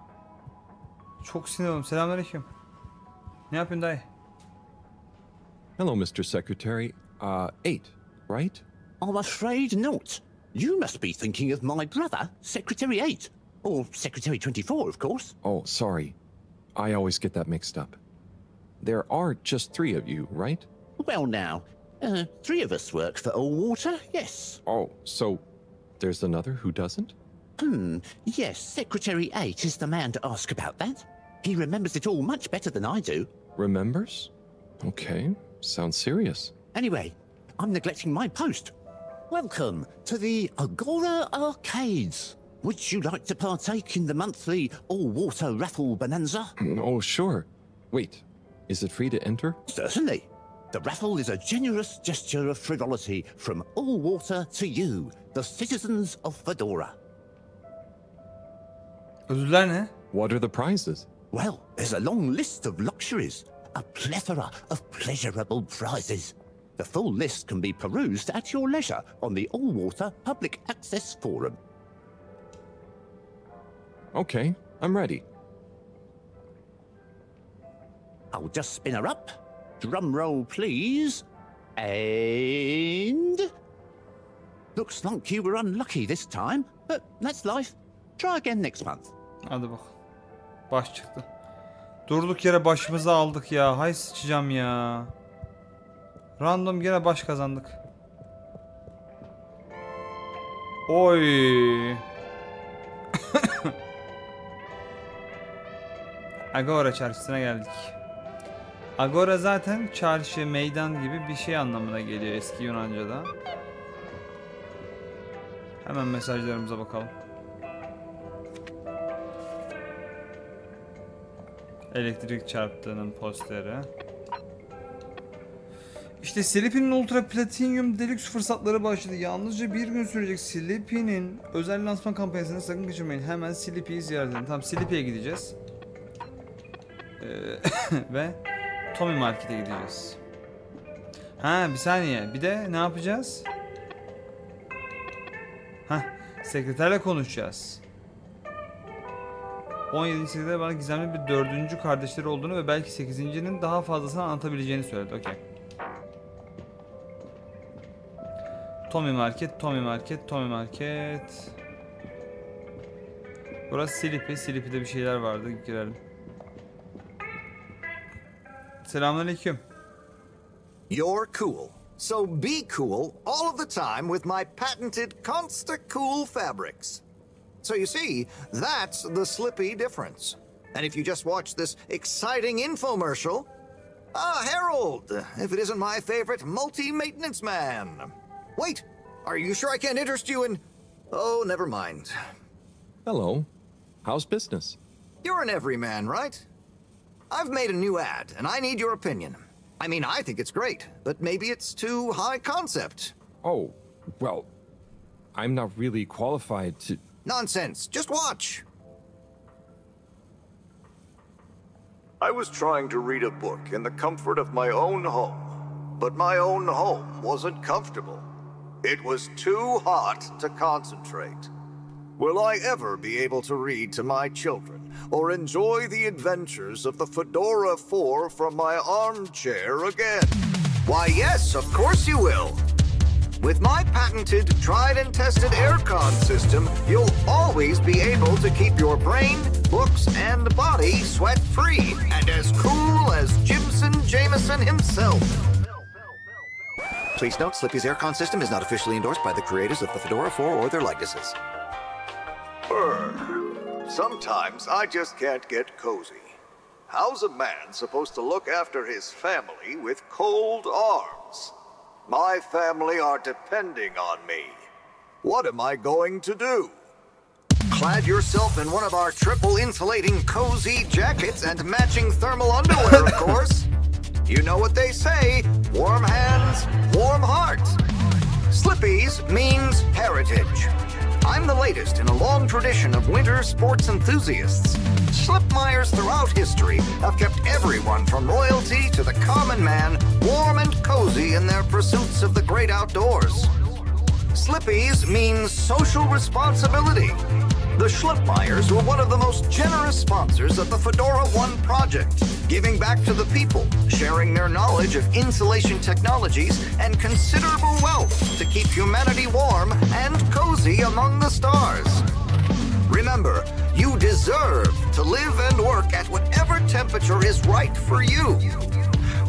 Çok sinir oldum. Selamünaleyküm. Ne yapıyorsun dayı? Hello, Mr. Secretary. 8, right? I'm afraid not. You must be thinking of my brother, Secretary 8. Or Secretary 24, of course. Oh, sorry. I always get that mixed up. There are just 3 of you, right? Well now, 3 of us work for Allwater, yes. Oh, so there's another who doesn't? Yes, Secretary 8 is the man to ask about that. He remembers it all much better than I do. Remembers? Okay, sounds serious. Anyway, I'm neglecting my post. Welcome to the Agora Arcades. Would you like to partake in the monthly all-water raffle bonanza? Oh, sure. Wait, is it free to enter? Certainly. The raffle is a generous gesture of frivolity from Allwater to you, the citizens of Fedora. Ödüller ne? What are the prizes? Well, there's a long list of luxuries, a plethora of pleasurable prizes. The full list can be perused at your leisure on the Allwater Public Access Forum. Okay, I'm ready. I'll just spin her up. Drum roll, please. And... Looks like you were unlucky this time, but that's life. Try again next month. Hadi bak. Baş çıktı. Durduk yere başımıza aldık ya. Hay sıçacağım ya. Random gene baş kazandık. Oy. Agora çarşısına geldik. Agora zaten çarşı, meydan gibi bir şey anlamına geliyor eski Yunanca'da. Hemen mesajlarımıza bakalım. Elektrik çarptığının posteri. İşte Sleepy'nin Ultra Platinum Deluxe fırsatları başladı. Yalnızca bir gün sürecek Sleepy'nin özel lansman kampanyasını sakın kaçırmayın. Hemen Sleepy'yi ziyaret edin. Tamam, Sleepy'ye gideceğiz. Ve Tommy Market'e gideceğiz. Ha, bir saniye. Bir de ne yapacağız? Sekreterle konuşacağız. 17. sekreter bana gizemli bir 4. kardeşleri olduğunu ve belki 8.'nin daha fazlasını anlatabileceğini söyledi. Okey. Tommy Market, Tommy Market, Tommy Market. Burası Sleepy. Sleepy'de bir şeyler vardı. Girelim. Selamünaleyküm. You're cool. So be cool all of the time with my patented Consta-Cool fabrics. So you see, that's the Slippy difference. And if you just watch this exciting infomercial... Harold, if it isn't my favorite multi-maintenance man. Wait, are you sure I can't interest you in... Oh, never mind. Hello. How's business? You're an everyman, right? I've made a new ad, and I need your opinion. I mean, I think it's great, but maybe it's too high concept. Oh, well, I'm not really qualified to... Nonsense. Just watch. I was trying to read a book in the comfort of my own home, but my own home wasn't comfortable. It was too hot to concentrate. Will I ever be able to read to my children or enjoy the adventures of the Fedora 4 from my armchair again? Why, yes, of course you will. With my patented, tried and tested aircon system, you'll always be able to keep your brain, books, and body sweat-free and as cool as Jimson Jameson himself. Please note, Slippy's aircon system is not officially endorsed by the creators of the Fedora 4 or their likenesses. Sometimes I just can't get cozy. How's a man supposed to look after his family with cold arms? My family are depending on me. What am I going to do? Clad yourself in one of our triple insulating cozy jackets and matching thermal underwear, of course. You know what they say, warm hands, warm heart. Slippy's means heritage. I'm the latest in a long tradition of winter sports enthusiasts. Slipmires throughout history have kept everyone from royalty to the common man warm and cozy in their pursuits of the great outdoors. Slippies means social responsibility. The Slipmires were one of the most generous sponsors of the Fedora 1 project, giving back to the people, sharing their knowledge of insulation technologies and considerable wealth to keep humanity warm and cozy among the stars. Remember, you deserve to live and work at whatever temperature is right for you.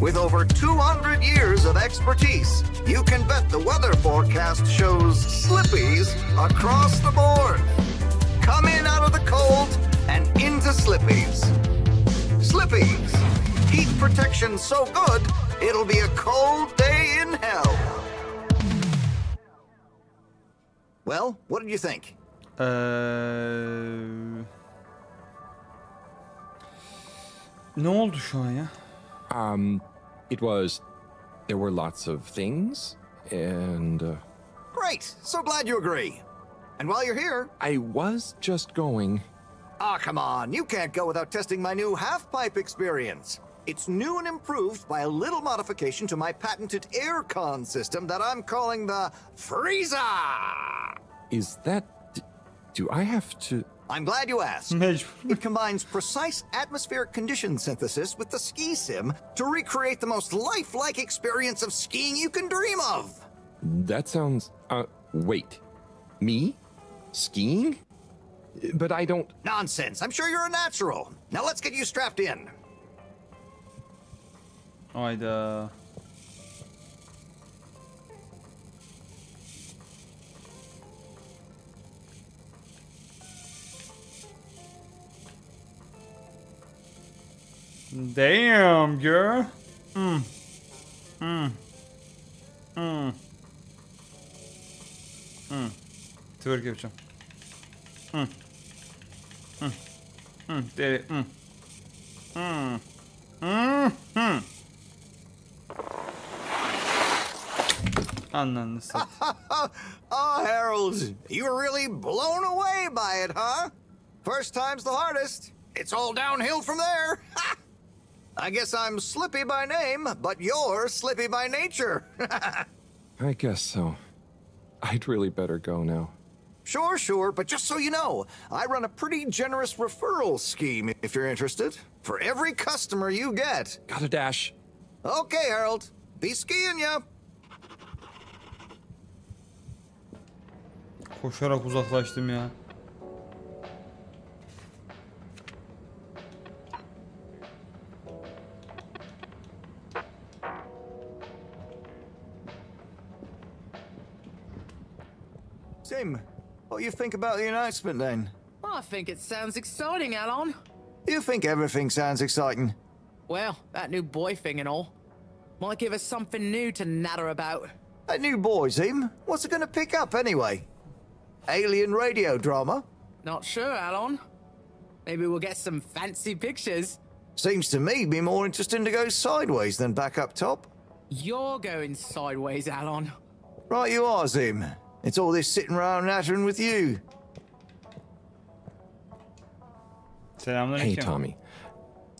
With over 200 years of expertise, you can bet the weather forecast shows slippies across the board. Come in out of the cold and into slippies. Slippies. Heat protection so good, it'll be a cold day in hell. Well, what did you think? Ne oldu şu an ya? There were lots of things, and... Great! So glad you agree. And while you're here... I was just going... Ah, come on. You can't go without testing my new half-pipe experience. It's new and improved by a little modification to my patented aircon system that I'm calling the Freezer! Is that... Do I have to... I'm glad you asked. It combines precise atmospheric condition synthesis with the ski sim to recreate the most lifelike experience of skiing you can dream of. That sounds... wait. Me? Skiing? But I don't... Nonsense. I'm sure you're a natural. Now let's get you strapped in. Hayda. Damn, girl. Twerk yapacağım. Deri. Ananı satayım. Oh, Harold, you were really blown away by it, huh? First time's the hardest. It's all downhill from there. I guess I'm Slippy by name, but you're Slippy by nature. I guess so. I'd really better go now. Sure, but just so you know, I run a pretty generous referral scheme if you're interested. For every customer you get. Gotta dash. Okay, Harold. Be skiing ya. Koşarak uzaklaştım ya. Sim, what do you think about the announcement then? I think it sounds exciting, Alon. You think everything sounds exciting? Well, that new boy thing and all. Might give us something new to natter about. A new boy, Sim? What's it gonna pick up anyway? Alien radio drama? Not sure, Alon. Maybe we'll get some fancy pictures. Seems to me be more interesting to go sideways than back up top. You're going sideways, Alon. Right you are, Zim. It's all this sitting around nattering with you. Hey, Tommy.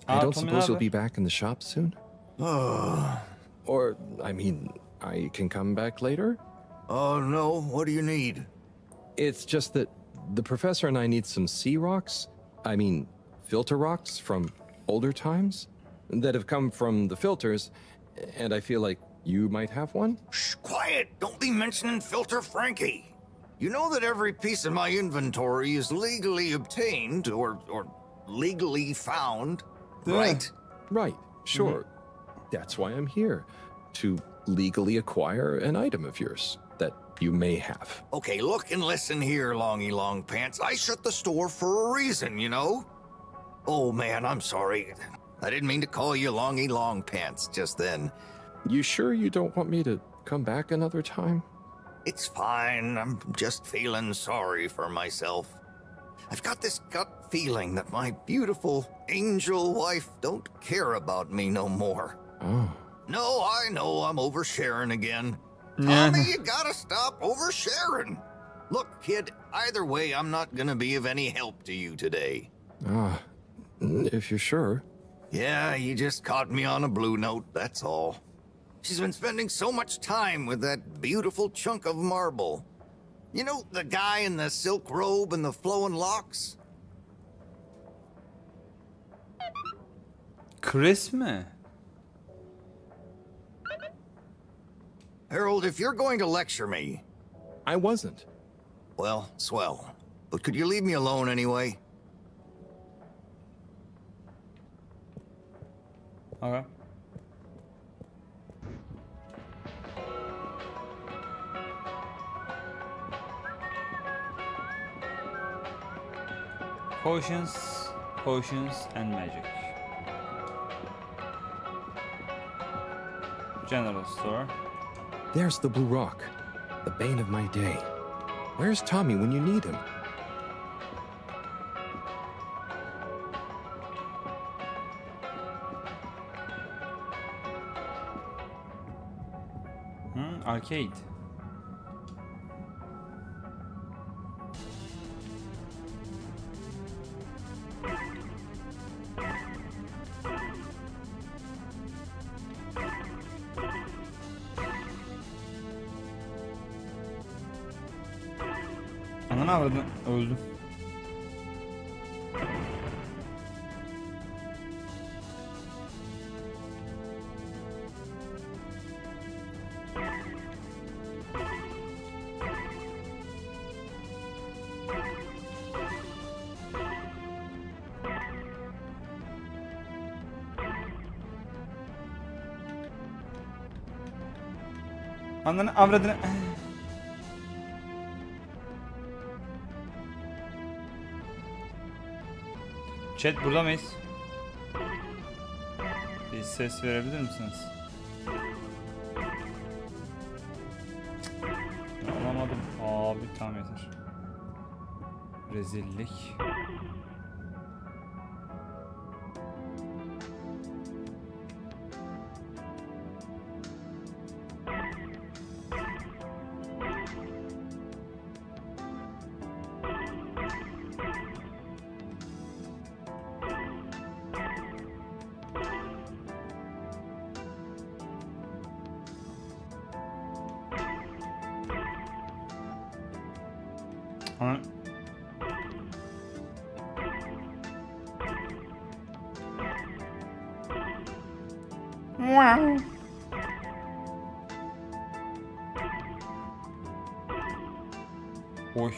I don't suppose you'll be back in the shop soon? Or, I mean, I can come back later? Oh, no. What do you need? It's just that the professor and I need some sea rocks. I mean, filter rocks from older times that have come from the filters, and I feel like you might have one? Shh, quiet! Don't be mentioning Filter Frankie. You know that every piece of my inventory is legally obtained or legally found, right? Right, sure. That's why I'm here, to legally acquire an item of yours that you may have. Okay, look and listen here, Longy Long Pants. I shut the store for a reason, you know? Oh man, I'm sorry. I didn't mean to call you Longy Long Pants just then. You sure you don't want me to come back another time? It's fine. I'm just feeling sorry for myself. I've got this gut feeling that my beautiful angel wife don't care about me no more. Oh. No, I know I'm oversharing again. Tommy, you gotta stop oversharing. Look, kid, either way, I'm not gonna be of any help to you today. If you're sure. Yeah, you just caught me on a blue note, that's all. She's been spending so much time with that beautiful chunk of marble. You know, the guy in the silk robe and the flowing locks? Chris mi? Harold, if you're going to lecture me... I wasn't. Well, swell. But could you leave me alone anyway? Okay. Potions and magic. General store. There's the blue rock, the bane of my day. Where's Tommy when you need him? Arcade. Ananı avradın, öldüm. Ananı avradını. Chat, burada mıyız? Bir ses verebilir misiniz? Alamadım. Abi tamam yeter. Rezillik. Oy.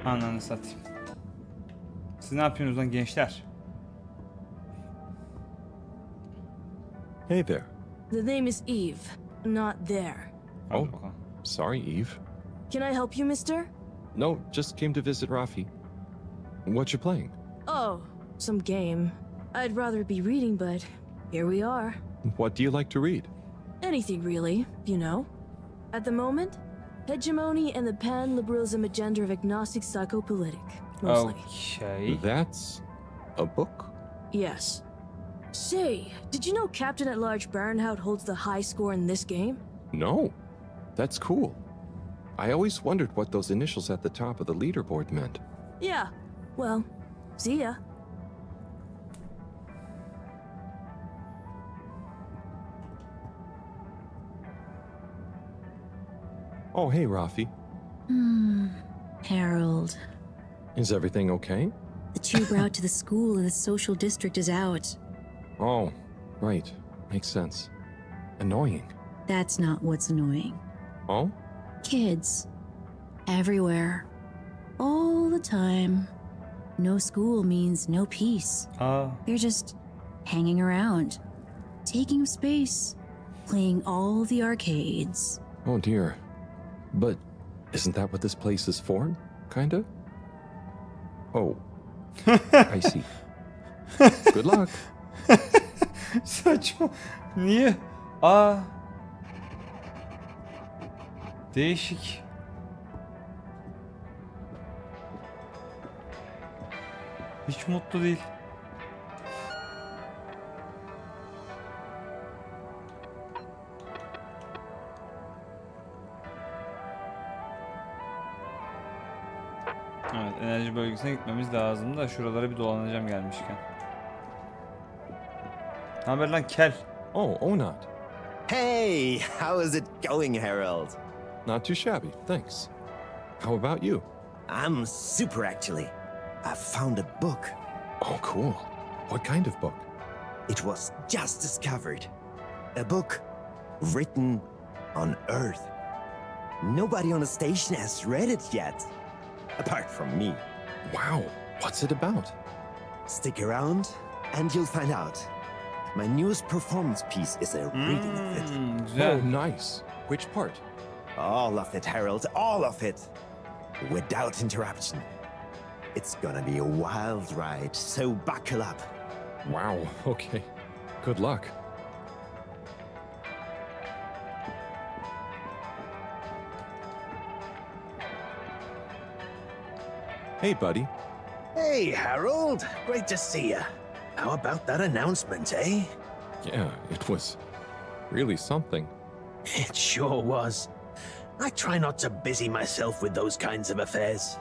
Ananı satayım. Siz ne yapıyorsunuz lan gençler? Hey there. The name is Eve, not there. Oh, sorry, Eve. Can I help you, mister? No, just came to visit Rafi. What you playing? Oh, some game. I'd rather be reading, but here we are. What do you like to read? Anything really, you know. At the moment, hegemony and the pan-liberalism agenda of agnostic psychopolitic, mostly. Okay. That's a book? Yes. Say, did you know Captain at Large Baronhout holds the high score in this game? No. That's cool. I always wondered what those initials at the top of the leaderboard meant. Yeah. Well, see ya. Oh, hey, Rafi. Harold. Is everything okay? The tube route to the school in the social district is out. Oh, right. Makes sense. Annoying. That's not what's annoying. Oh? Kids. Everywhere. All the time. No school means no peace. They're just hanging around. Taking up space. Playing all the arcades. Oh dear. But isn't that what this place is for? Kinda? Oh. I see. Good luck. Saçma. Niye? Değişik. Hiç mutlu değil. Evet, enerji bölgesine gitmemiz lazım da şuralara bir dolanacağım gelmişken. Ne haber lan kel? Oh, Onad. Hey, how is it going, Harold? Not too shabby, thanks. How about you? I'm super, actually. I found a book. Oh, cool. What kind of book? It was just discovered. A book written on Earth. Nobody on the station has read it yet, apart from me. Wow, what's it about? Stick around and you'll find out. My newest performance piece is a reading of it. Oh, nice. Which part? All of it, Harold, all of it. Without interruption. It's gonna be a wild ride, so buckle up. Wow, okay. Good luck. Hey, buddy. Hey, Harold. Great to see you. How about that announcement, eh? Yeah, it was really something. It sure was. I try not to busy myself with those kinds of affairs.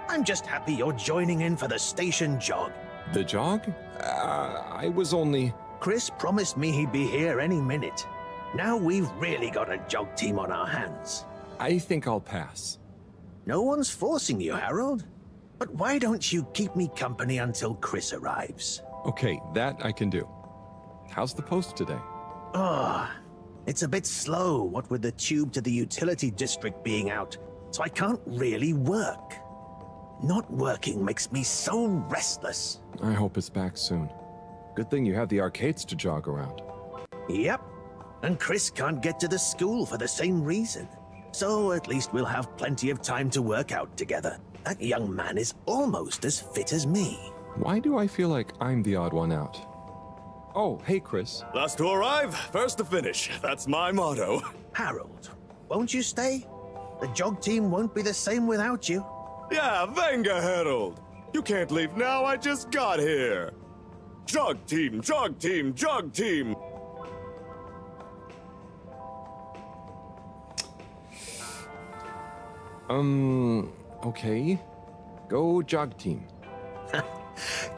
I'm just happy you're joining in for the station jog. The jog? I was only... Chris promised me he'd be here any minute. Now we've really got a jog team on our hands. I think I'll pass. No one's forcing you, Harold. But why don't you keep me company until Chris arrives? Okay, that I can do. How's the post today? It's a bit slow, what with the tube to the utility district being out, so I can't really work. Not working makes me so restless. I hope it's back soon. Good thing you have the arcades to jog around. Yep, and Chris can't get to the school for the same reason. So at least we'll have plenty of time to work out together. That young man is almost as fit as me. Why do I feel like I'm the odd one out? Oh, hey, Chris. Last to arrive, first to finish. That's my motto. Harold, won't you stay? The jog team won't be the same without you. Yeah, venga, Harold. You can't leave now, I just got here. Jog team, jog team, jog team. Okay. Go jog team.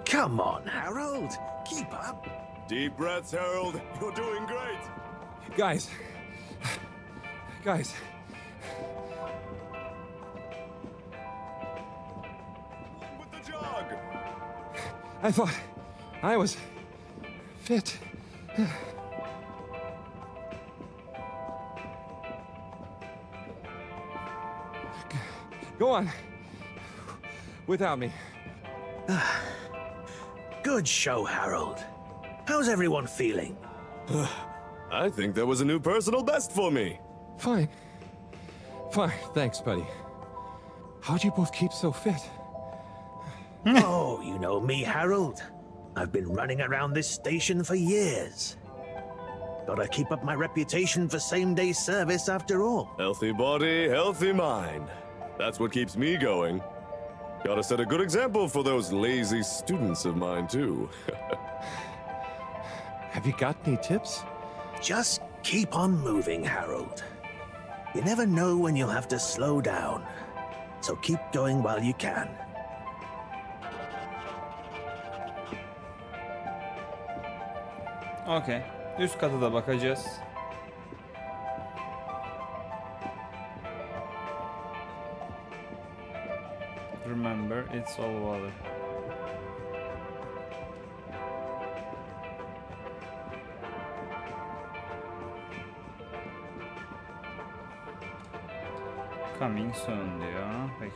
Come on, Harold. Keep up. Deep breaths, Harold. You're doing great. Guys. With the jog. I thought I was fit. Go on. Without me. Good show, Harold. How's everyone feeling? I think that was a new personal best for me. Fine. Thanks, buddy. How'd you both keep so fit? Oh, you know me, Harold. I've been running around this station for years. Gotta keep up my reputation for same-day service after all. Healthy body, healthy mind. That's what keeps me going. Gotta set a good example for those lazy students of mine, too. Have you got any tips? Just keep on moving, Harold. You never know when you'll have to slow down. So keep going while you can. Okay. Üst kata da bakacağız. Remember, it's all water. Coming soon diyor. Peki.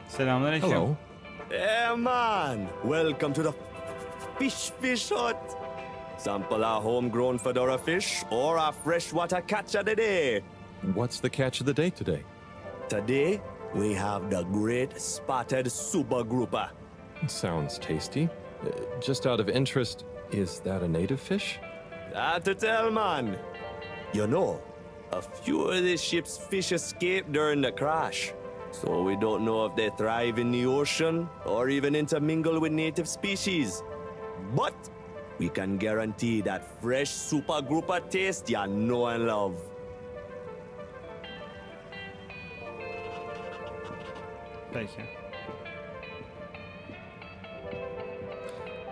Selamünaleyküm. Hello. Yeah, man. Welcome to the fish hut. Sample our homegrown fedora fish or our freshwater catch of the day. What's the catch of the day today? Today, we have the great spotted super grouper. Sounds tasty. Just out of interest, is that a native fish? Hard to tell, man. You know, a few of this ship's fish escaped during the crash. So we don't know if they thrive in the ocean or even intermingle with native species. But we can guarantee that fresh super grouper taste you know and love. Peki.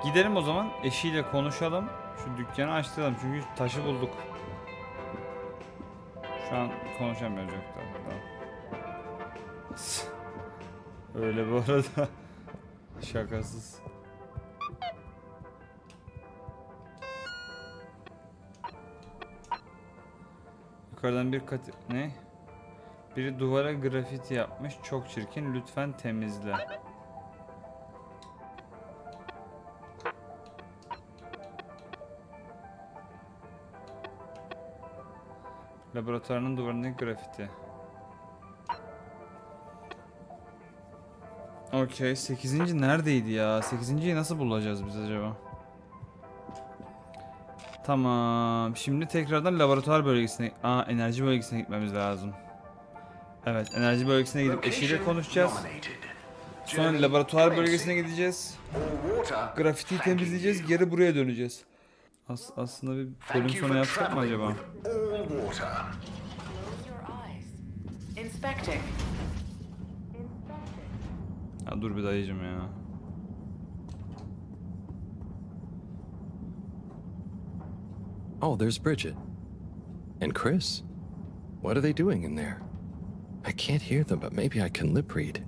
Gidelim o zaman, eşiyle konuşalım. Şu dükkanı açtıralım çünkü taşı bulduk. Şu an konuşamıyoruz yok da. Öyle bu arada. Şakasız. Yukarıdan bir kat... Ne? Biri duvara grafiti yapmış. Çok çirkin. Lütfen temizle. Laboratuvarın duvarındaki grafiti. Okey. 8. neredeydi ya? 8.yi nasıl bulacağız biz acaba? Tamam. Şimdi tekrardan laboratuvar bölgesine... enerji bölgesine gitmemiz lazım. Evet. Enerji bölgesine gidip eşiyle konuşacağız. Sonra laboratuvar bölgesine gideceğiz. Grafitiyi temizleyeceğiz. Geri buraya döneceğiz. Aslında bir bölüm sonu yapsak mı acaba? Ya dur bir dayıcım ya. Oh, there's Bridget. And Chris. What are they doing in there? I can't hear them, but maybe I can lip read.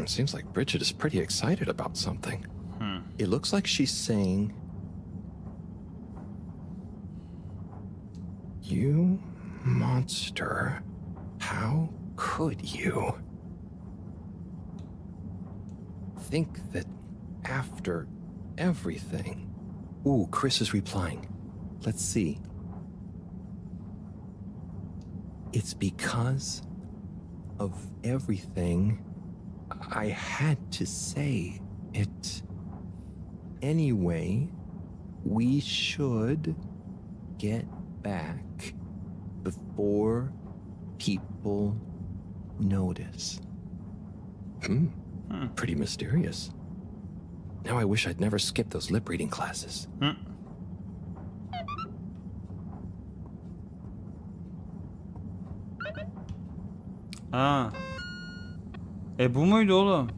Seems like Bridget is pretty excited about something. It looks like she's saying... You monster. How could you? Think that after everything... Ooh, Chris is replying. Let's see. It's because of everything I had to say it. Anyway, we should get back before people notice. Pretty mysterious. Now I wish I'd never skipped those lip reading classes. Bu muydu oğlum?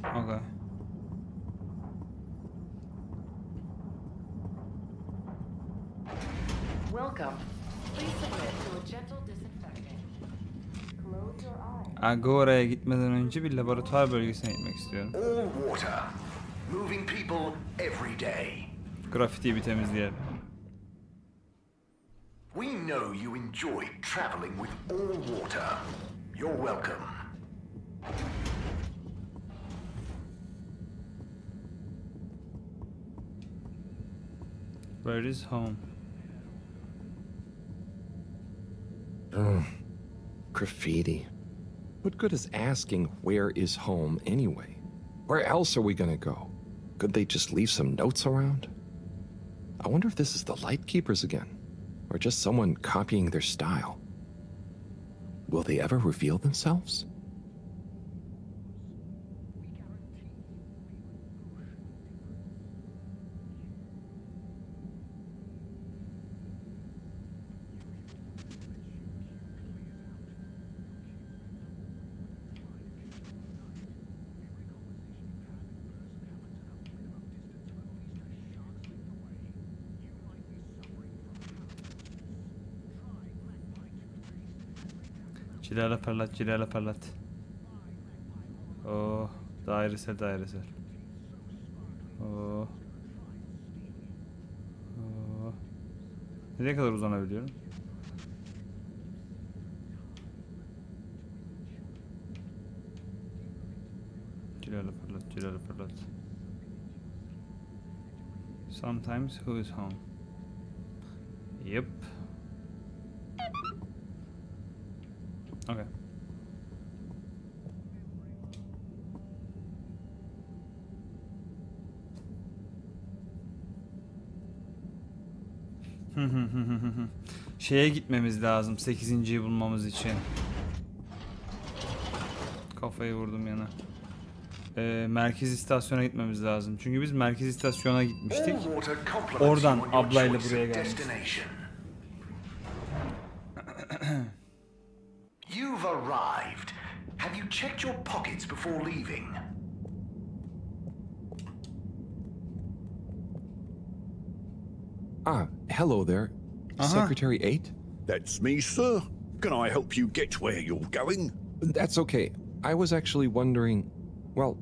Okay. Welcome. Please submit to a gentle disinfecting. Close your eyes. Agora'ya gitmeden önce bir laboratuvar bölgesine gitmek istiyorum. All water. Moving people every day. Grafitiyi bir temizleyelim. We know you enjoy traveling with all water. You're welcome. Where is home? Graffiti. What good is asking where is home anyway? Where else are we gonna go? Could they just leave some notes around? I wonder if this is the Lightkeepers again, or just someone copying their style. Will they ever reveal themselves? Cilala parlat, cilala parlat. Oh, dairesel, dairesel. Oh. Oh. Nereye kadar uzanabiliyorum? Cilala parlat, cilala parlat. Sometimes who is home? Yep. Okay. Şeye gitmemiz lazım 8.'yi bulmamız için. Kafayı vurdum yana. Merkez istasyona gitmemiz lazım. Çünkü biz merkez istasyona gitmiştik. Oradan ablayla buraya geldik. You've arrived. Have you checked your pockets before leaving? Ah, hello there. Secretary 8? That's me, sir. Can I help you get where you're going? That's okay. I was actually wondering... Well,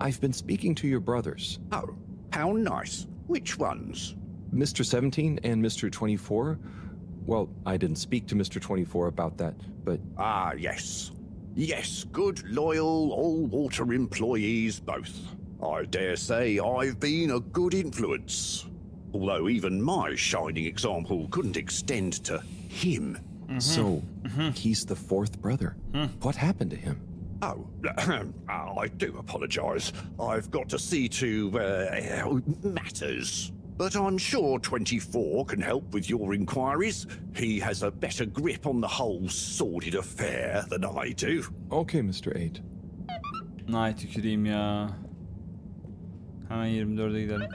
I've been speaking to your brothers. Oh, how nice. Which ones? Mr. 17 and Mr. 24. Well, I didn't speak to Mr. 24 about that, but... Ah, yes. Yes, good, loyal, all-water employees both. I dare say I've been a good influence. Although even my shining example couldn't extend to him. So, he's the fourth brother. What happened to him? Oh, I do apologize. I've got to see to, matters. But I'm sure 24 can help with your inquiries. He has a better grip on the whole sordid affair than I do. Okay, Mr. 8. Ay tüküreyim ya. Hemen 24'e gidelim.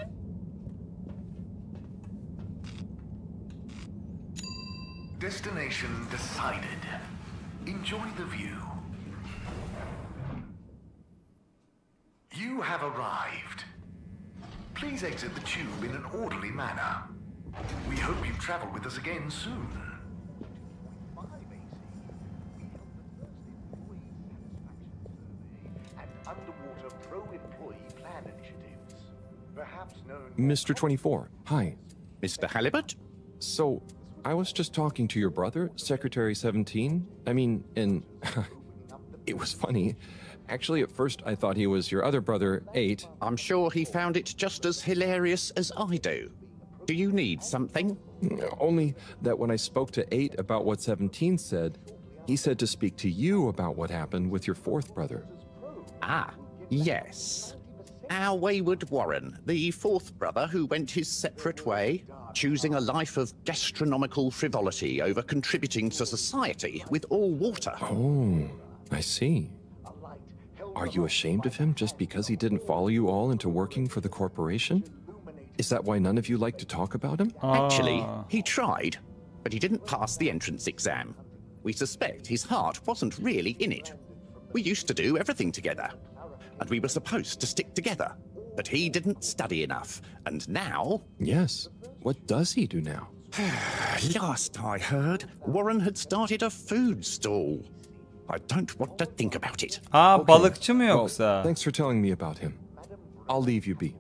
Destination decided. Enjoy the view. You have arrived. Please exit the tube in an orderly manner. We hope you travel with us again soon. Underwater pro-employee plan initiatives, perhaps known... Mr. 24, hi. Mr. Halibut? So, I was just talking to your brother, Secretary 17. I mean, and it was funny. Actually, at first I thought he was your other brother, 8. I'm sure he found it just as hilarious as I do. Do you need something? Only that when I spoke to 8 about what 17 said, he said to speak to you about what happened with your fourth brother. Ah, yes. Our wayward Warren, the fourth brother who went his separate way, choosing a life of gastronomical frivolity over contributing to society with all water. Oh, I see. Are you ashamed of him just because he didn't follow you all into working for the corporation? Is that why none of you like to talk about him? Actually, he tried, but he didn't pass the entrance exam. We suspect his heart wasn't really in it. We used to do everything together, and we were supposed to stick together. But he didn't study enough, and now... Yes. What does he do now? Last I heard, Warren had started a food stall. I don't want to think about it. Aa, balıkçı mı yoksa? Well, thanks for telling me about him. I'll leave you be.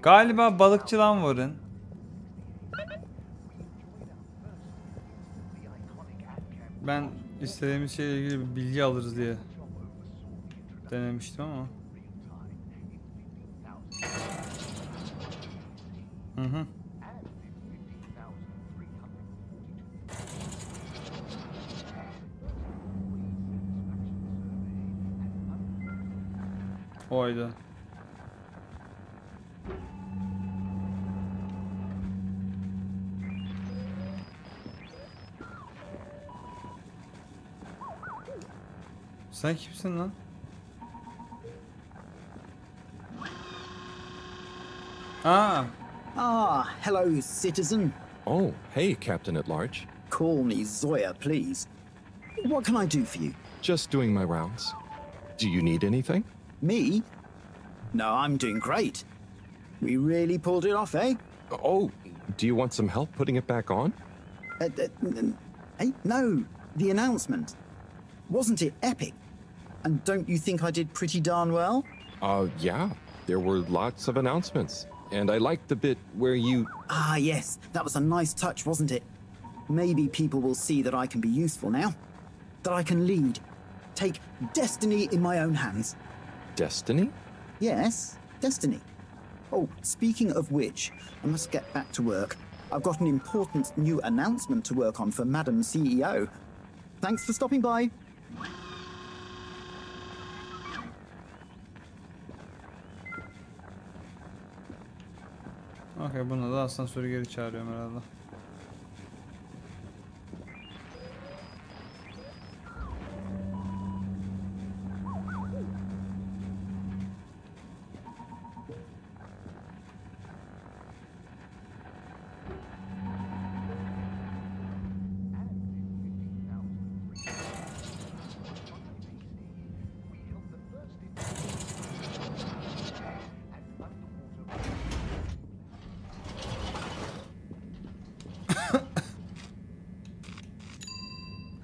Galiba balıkçı lan Warren. Ben istediğimiz şeyle ilgili bir bilgi alırız diye denemiştim ama. Oydu. Sen kimsin lan? Hello, citizen. Oh, hey, Captain at Large. Call me Zoya, please. What can I do for you? Just doing my rounds. Do you need anything? Me? No, I'm doing great. We really pulled it off, eh? Oh, do you want some help putting it back on? No, the announcement. Wasn't it epic? And don't you think I did pretty darn well? Yeah. There were lots of announcements. And I liked the bit where you... Ah, yes. That was a nice touch, wasn't it? Maybe people will see that I can be useful now. That I can lead. Take destiny in my own hands. Destiny? Yes, destiny. Oh, speaking of which, I must get back to work. I've got an important new announcement to work on for Madam CEO. Thanks for stopping by. Okey, buna da asansörü geri çağırıyorum herhalde.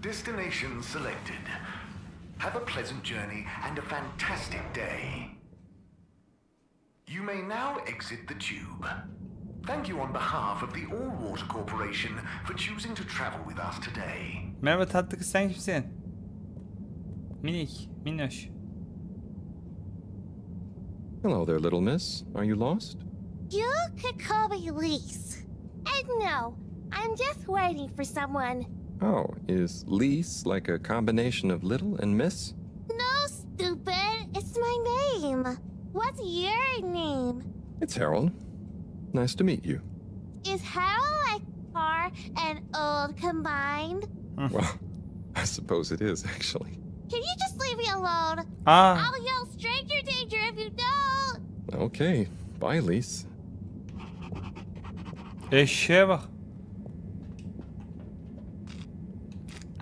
Destination selected. Have a pleasant journey and a fantastic day. You may now exit the tube. Thank you on behalf of the All Water Corporation for choosing to travel with us today. Merhaba tatlı kız, sen kimsin? Minik, minnoş. Hello there, little miss. Are you lost? You could call me Lise. And no, I'm just waiting for someone. Oh, is Lise like a combination of little and miss? No, stupid. It's my name. What's your name? It's Harold. Nice to meet you. Is Harold like car and old combined? Well, I suppose it is, actually. Can you just leave me alone? Ah. I'll yell stranger danger if you don't. Okay. Bye, Lise. Eşeğe bak.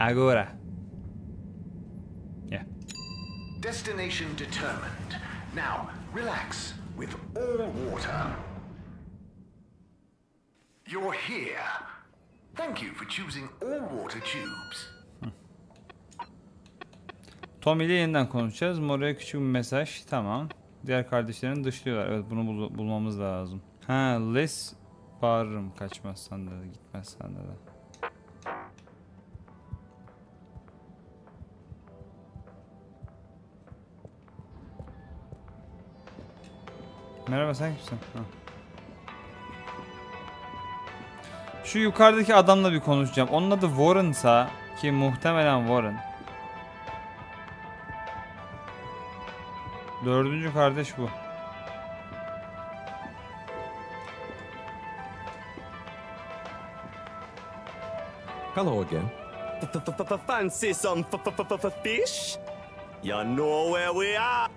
Agora. Yeah. Destination determined. Now, relax with all water. You're here. Thank you for choosing all water tubes. Tommy ile yeniden konuşacağız. Mora'ya küçük bir mesaj. Tamam. Diğer kardeşlerini dışlıyorlar. Evet, bunu bulmamız lazım. Ha, Liz bağırırım kaçmazsan da gitmezsen de. Merhaba, sen kimsin? Ha. Şu yukarıdaki adamla bir konuşacağım. Onun adı Warren'sa, ki muhtemelen Warren. Dördüncü kardeş bu. Hello again. Fancy some fish? You know where we are.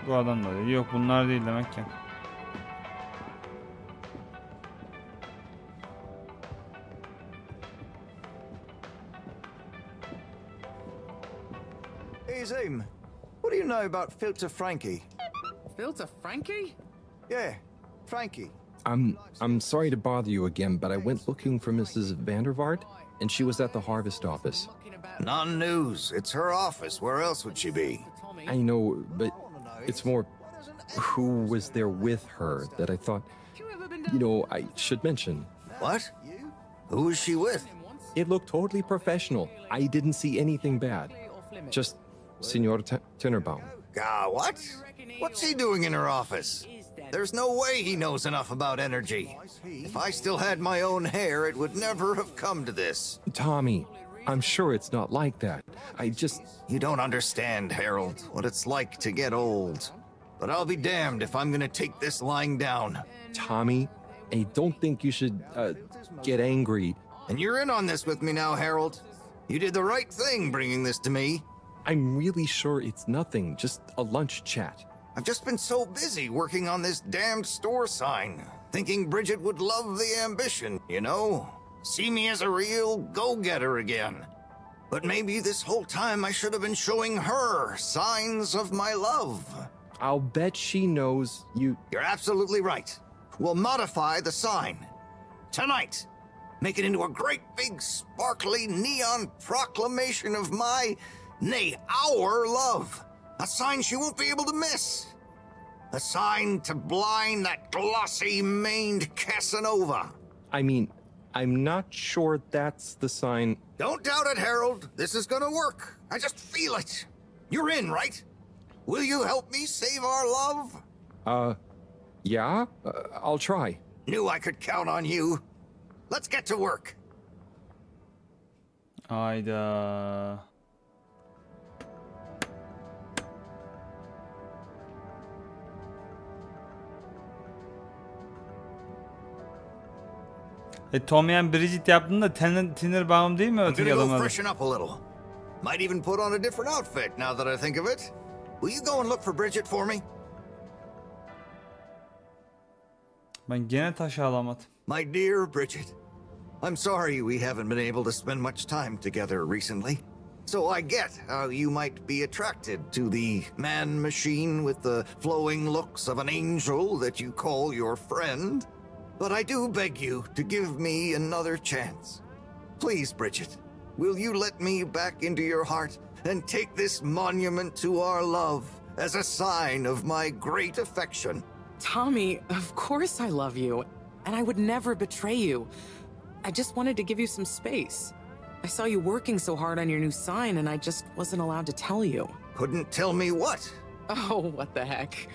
Bu adam da değil. Yok, bunlar değil demek ki. Hey Zoom, what do you know about Filter Frankie? Filter Frankie? Yeah, Frankie. I'm sorry to bother you again, but I went looking for Mrs. Vandervaart, and she was at the harvest office. Non-news. It's her office. Where else would she be? I know, but it's more who was there with her that I thought, I should mention. What? Who was she with? It looked totally professional. I didn't see anything bad. Just Senor Tinnerbaum. What? What's he doing in her office? There's no way he knows enough about energy. If I still had my own hair, it would never have come to this. Tommy, I'm sure it's not like that. You don't understand, Harold, what it's like to get old. But I'll be damned if I'm gonna take this lying down. Tommy, I don't think you should, get angry. And you're in on this with me now, Harold. You did the right thing bringing this to me. I'm really sure it's nothing, just a lunch chat. I've just been so busy working on this damned store sign, thinking Bridget would love the ambition, See me as a real go-getter again. But maybe this whole time I should have been showing her signs of my love. I'll bet she knows you... You're absolutely right. We'll modify the sign. Tonight. Make it into a great big sparkly neon proclamation of nay, our love. A sign she won't be able to miss. A sign to blind that glossy-maned Casanova. I mean, I'm not sure that's the sign. Don't doubt it, Harold. This is gonna work. I just feel it. You're in, right? Will you help me save our love? Yeah? I'll try. Knew I could count on you. Let's get to work. Hayda. Tommy and Bridget yaptığında Tinner bağım değil mi I'm öteki gonna go adamlar? freshen up a little. Might even put on a different outfit now that I think of it. Will you go and look for Bridget for me? Ben gene taş ağlamadım. My dear Bridget, I'm sorry we haven't been able to spend much time together recently. So I get how you might be attracted to the man-machine with the flowing looks of an angel that you call your friend. But I do beg you to give me another chance. Please, Bridget, will you let me back into your heart and take this monument to our love as a sign of my great affection? Tommy, of course I love you, and I would never betray you. I just wanted to give you some space. I saw you working so hard on your new sign, and I just wasn't allowed to tell you. Couldn't tell me what? Oh, what the heck.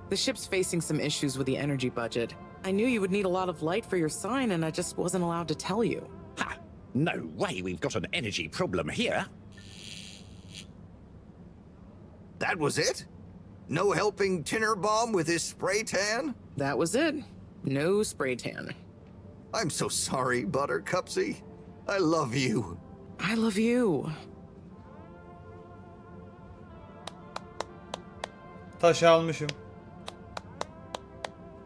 The ship's facing some issues with the energy budget. I knew you would need a lot of light for your sign, and I just wasn't allowed to tell you. Ha! No way we've got an energy problem here. That was it? No helping Tinnerbomb with his spray tan? That was it. No spray tan. I'm so sorry, Buttercupsy. I love you. I love you. Taşı almışım.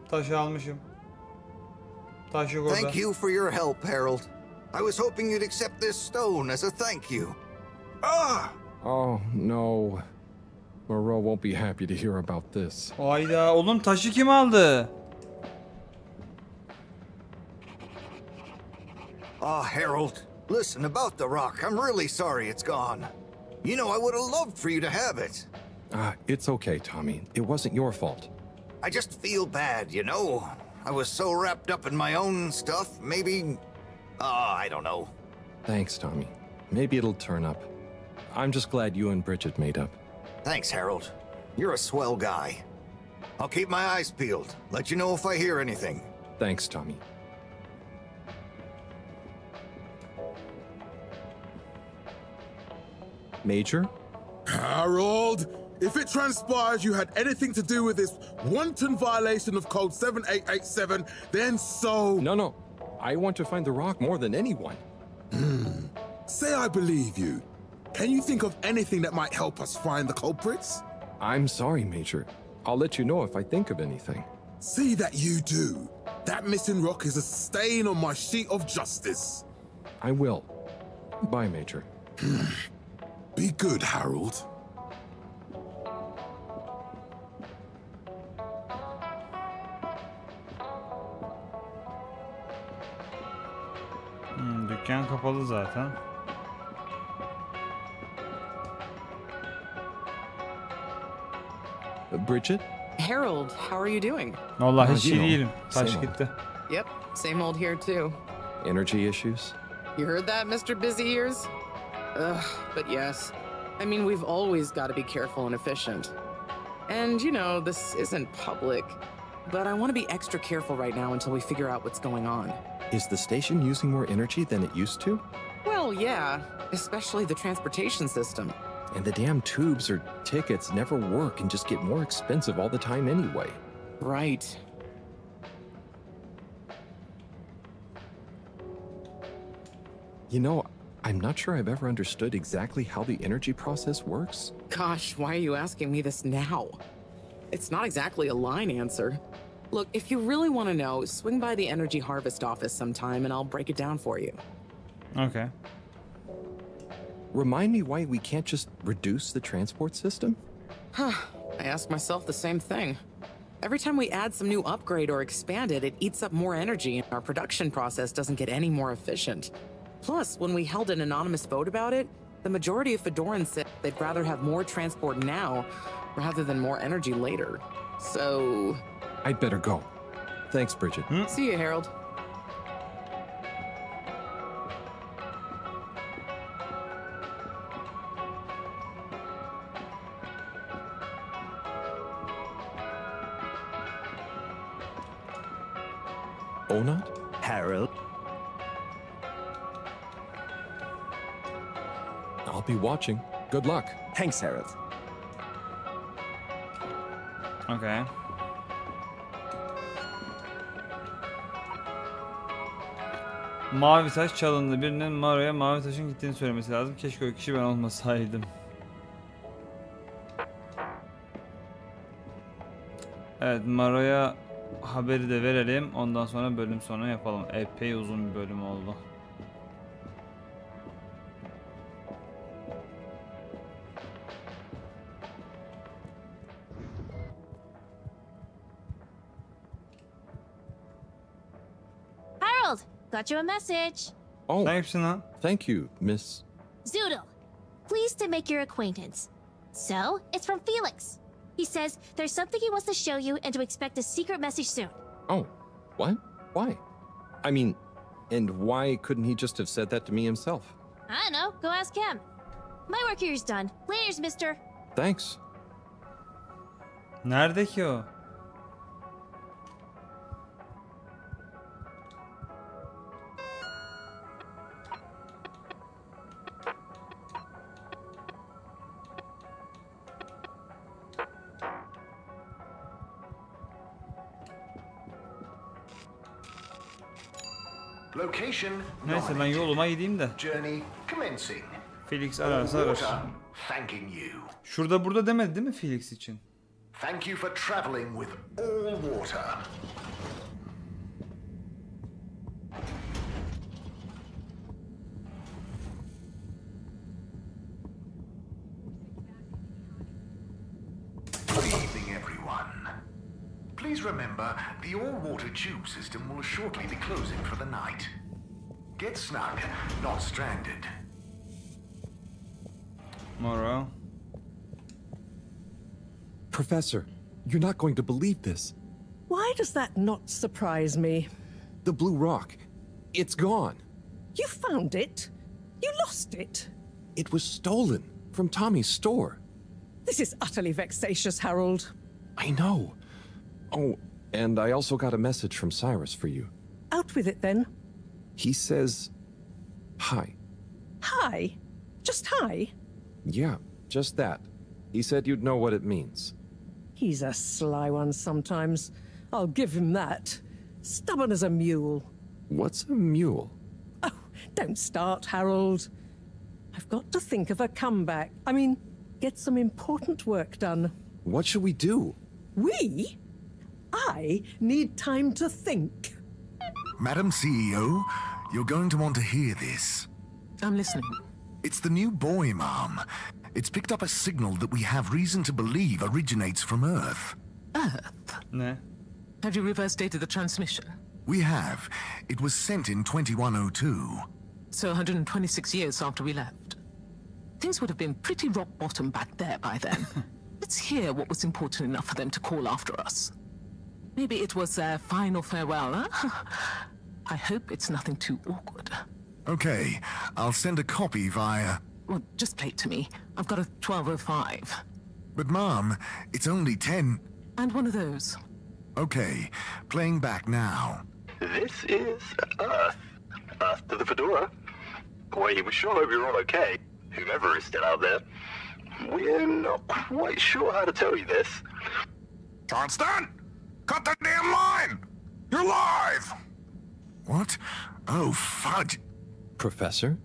Taşı almışım. Taş yok orada. Thank you for your help, Harold. I was hoping you'd accept this stone as a thank you. Ah! Oh, no. Moreau won't be happy to hear about this. Hayda, oğlum taşı kim aldı? Ah, Harold, listen, about the rock, I'm really sorry it's gone. You know, I would have loved for you to have it. It's okay, Tommy. It wasn't your fault. I just feel bad, you know? I was so wrapped up in my own stuff, maybe... I don't know. Thanks, Tommy. Maybe it'll turn up. I'm just glad you and Bridget made up. Thanks, Harold. You're a swell guy. I'll keep my eyes peeled. Let you know if I hear anything. Thanks, Tommy. Major? Harold, if it transpires you had anything to do with this wanton violation of Code 7887, then so... No. I want to find the rock more than anyone. Say I believe you. Can you think of anything that might help us find the culprits? I'm sorry, Major. I'll let you know if I think of anything. See that you do. That missing rock is a stain on my sheet of justice. I will. Bye, Major. Be good, Harold. Dükkan kapalı zaten. Bridget? Harold, how are you doing? Vallahi hiç iyi değilim. Taş gitti. Yep, same old here too. Energy issues? You heard that, Mr. Busy Ears? Ugh, but yes. I mean, we've always got to be careful and efficient. And, you know, this isn't public, but I want to be extra careful right now until we figure out what's going on. Is the station using more energy than it used to? Well, yeah, especially the transportation system. And the damn tubes or tickets never work and just get more expensive all the time anyway. Right. You know, I'm not sure I've ever understood exactly how the energy process works. Gosh, why are you asking me this now? It's not exactly a line answer. Look, if you really want to know, swing by the Energy Harvest office sometime and I'll break it down for you. Okay. Remind me why we can't just reduce the transport system? Huh. I ask myself the same thing. Every time we add some new upgrade or expand it, it eats up more energy and our production process doesn't get any more efficient. Plus, when we held an anonymous vote about it, the majority of Fedorans said they'd rather have more transport now rather than more energy later. So... I'd better go. Thanks, Bridget. See you, Harold. Onat? Harold? I'll be watching. Good luck. Thanks, Harold. Okay. Mavi taş çalındı. Birinin mağaraya mavi taşın gittiğini söylemesi lazım. Keşke o kişi ben olmasaydım. Evet, Maro'ya haberi de verelim. Ondan sonra bölüm sonu yapalım. Epey uzun bir bölüm oldu. Harold, got you a message. Oh, thanks, thank you, Miss... Zoodle, pleased to make your acquaintance. So, it's from Felix. He says there's something he wants to show you and to expect a secret message soon. Oh, what? Why? I mean, and why couldn't he just have said that to me himself? I don't know, go ask him. My work here is done. Laters, mister. Thanks. Nerede ki o? Location. Neyse ben yoluma gideyim de. Journey commencing. Felix ararsa arar. Thanking you. Şurada burada demedi değil mi Felix için? Thank you for traveling with all water. Good evening, everyone. Please remember, the all-water tube system will shortly be closing for the night. Get snug, not stranded. Moro. Professor, you're not going to believe this. Why does that not surprise me? The blue rock. It's gone. You found it? You lost it? It was stolen from Tommy's store. This is utterly vexatious, Harold. I know. Oh, and I also got a message from Cyrus for you. Out with it, then. He says, hi. Hi? Just hi? Yeah, just that. He said you'd know what it means. He's a sly one sometimes. I'll give him that. Stubborn as a mule. What's a mule? Oh, don't start, Harold. I've got to think of a comeback. I mean, get some important work done. What should we do? We? I need time to think. Madam CEO, you're going to want to hear this. I'm listening. It's the new buoy, Mom. It's picked up a signal that we have reason to believe originates from Earth. Earth? Ne? Have you reverse dated the transmission? We have. It was sent in 2102. So 126 years after we left. Things would have been pretty rock bottom back there by then. Let's hear what was important enough for them to call after us. Maybe it was their final farewell, huh? I hope it's nothing too awkward. Okay, I'll send a copy via... Well, just play it to me. I've got a 1205. But Mom, it's only 10... And one of those. Okay, playing back now. This is Earth. Earth to the Fedora. We sure hope you're all okay, whomever is still out there. We're not quite sure how to tell you this. Johnston! Cut the damn line! You're live! What? Oh, fudge. Professor,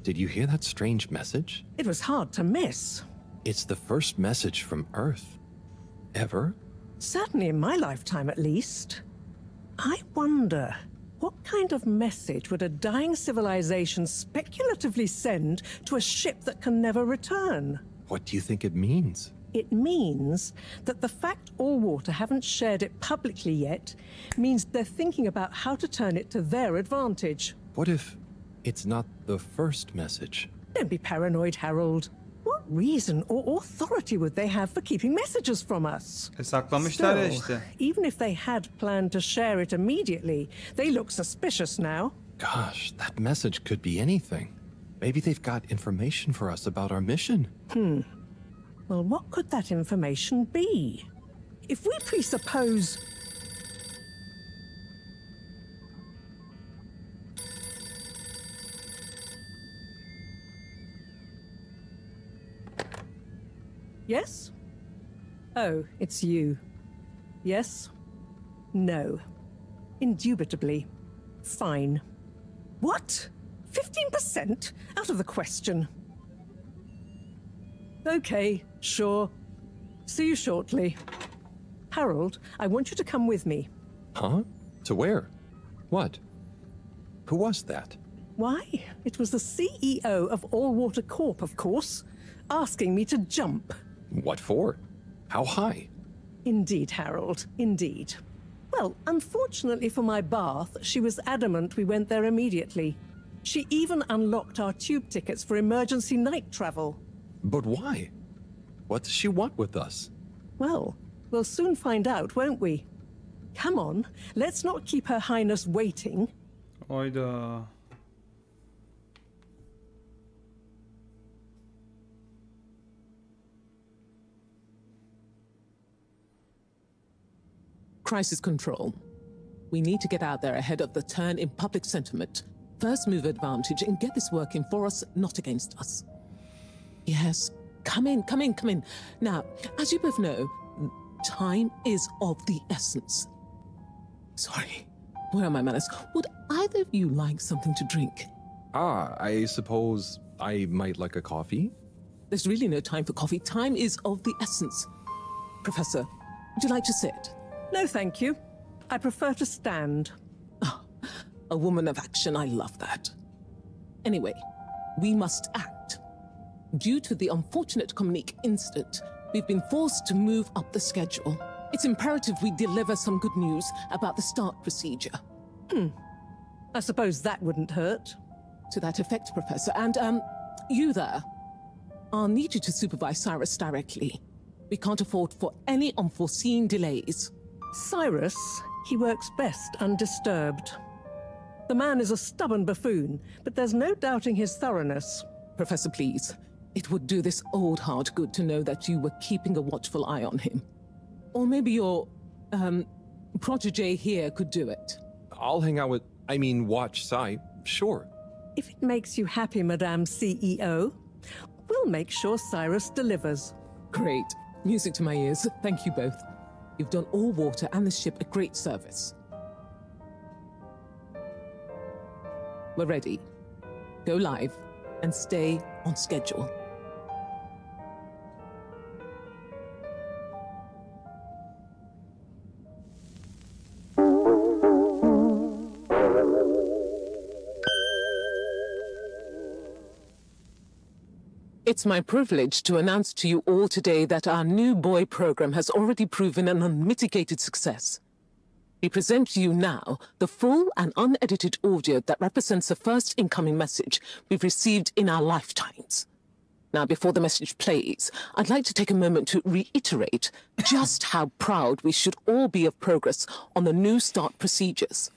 did you hear that strange message? It was hard to miss. It's the first message from Earth. Ever? Certainly in my lifetime, at least. I wonder, what kind of message would a dying civilization speculatively send to a ship that can never return? What do you think it means? It means that the fact Allwater haven't shared it publicly yet means they're thinking about how to turn it to their advantage. What if it's not the first message? Don't be paranoid, Harold. What reason or authority would they have for keeping messages from us? Saklamışlar ya işte. Even if they had planned to share it immediately, they look suspicious now. Gosh, that message could be anything. Maybe they've got information for us about our mission. Well, what could that information be? If we presuppose... Yes? Oh, it's you. Yes? No. Indubitably. Fine. What? 15%? Out of the question. Okay, sure. See you shortly. Harold, I want you to come with me. Huh? To where? What? Who was that? Why? It was the CEO of All Water Corp, of course, asking me to jump. What for? How high? Indeed, Harold, indeed. Well, unfortunately for my bath, she was adamant we went there immediately. She even unlocked our tube tickets for emergency night travel. But why? What does she want with us? Well, we'll soon find out, won't we? Come on, let's not keep Her Highness waiting. Oyda. Crisis control. We need to get out there ahead of the turn in public sentiment. First move advantage and get this working for us, not against us. Yes, come in, come in, come in. Now, as you both know, time is of the essence. Sorry, where are my manners? Would either of you like something to drink? I suppose I might like a coffee? There's really no time for coffee. Time is of the essence. Professor, would you like to sit? No, thank you. I prefer to stand. Oh, a woman of action, I love that. Anyway, we must act. Due to the unfortunate Communique incident, we've been forced to move up the schedule. It's imperative we deliver some good news about the start procedure. I suppose that wouldn't hurt. To that effect, Professor. And, you there. I'll need you to supervise Cyrus directly. We can't afford for any unforeseen delays. Cyrus, he works best undisturbed. The man is a stubborn buffoon, but there's no doubting his thoroughness. Professor, please. It would do this old heart good to know that you were keeping a watchful eye on him. Or maybe your, protege here could do it. I'll hang out with, watch Cy, sure. If it makes you happy, Madame CEO, we'll make sure Cyrus delivers. Great. Music to my ears. Thank you both. You've done All Water and the ship a great service. We're ready. Go live and stay on schedule. It's my privilege to announce to you all today that our new boy program has already proven an unmitigated success. We present to you now the full and unedited audio that represents the first incoming message we've received in our lifetimes. Now, before the message plays, I'd like to take a moment to reiterate just how proud we should all be of progress on the new start procedures.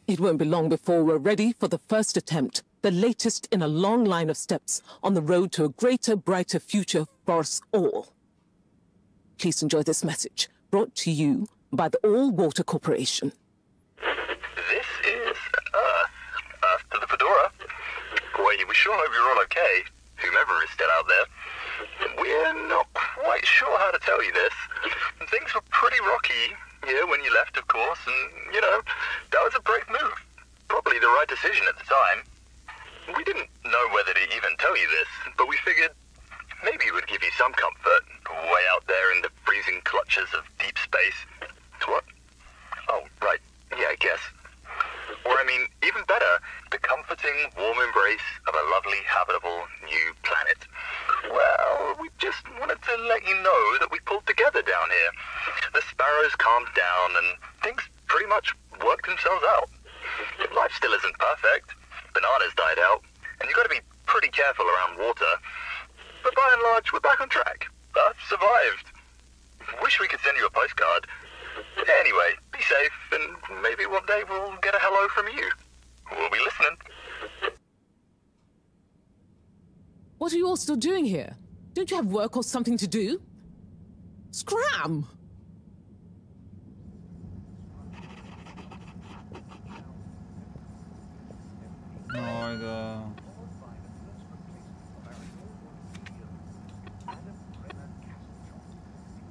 It won't be long before we're ready for the first attempt, the latest in a long line of steps on the road to a greater, brighter future for us all. Please enjoy this message, brought to you by the All Water Corporation. This is Earth to the Fedora. We sure hope you're all okay, whomever is still out there. We're not quite sure how to tell you this. Things were pretty rocky here when you left, of course, and, that was a brave move. Probably the right decision at the time. We didn't know whether to even tell you this, but we figured maybe it would give you some comfort, way out there in the freezing clutches of deep space. What? Oh, right. Yeah, I guess. Or, even better, the comforting, warm embrace of a lovely, habitable, new planet. Well, we just wanted to let you know that we pulled together down here. The sparrows calmed down, and things pretty much worked themselves out. Life still isn't perfect. Bananas died out, and you've got to be pretty careful around water. But by and large, we're back on track. Earth survived. Wish we could send you a postcard. Anyway, be safe, and maybe one day we'll get a hello from you. We'll be listening. What are you all still doing here? Don't you have work or something to do? Scram! Hayda.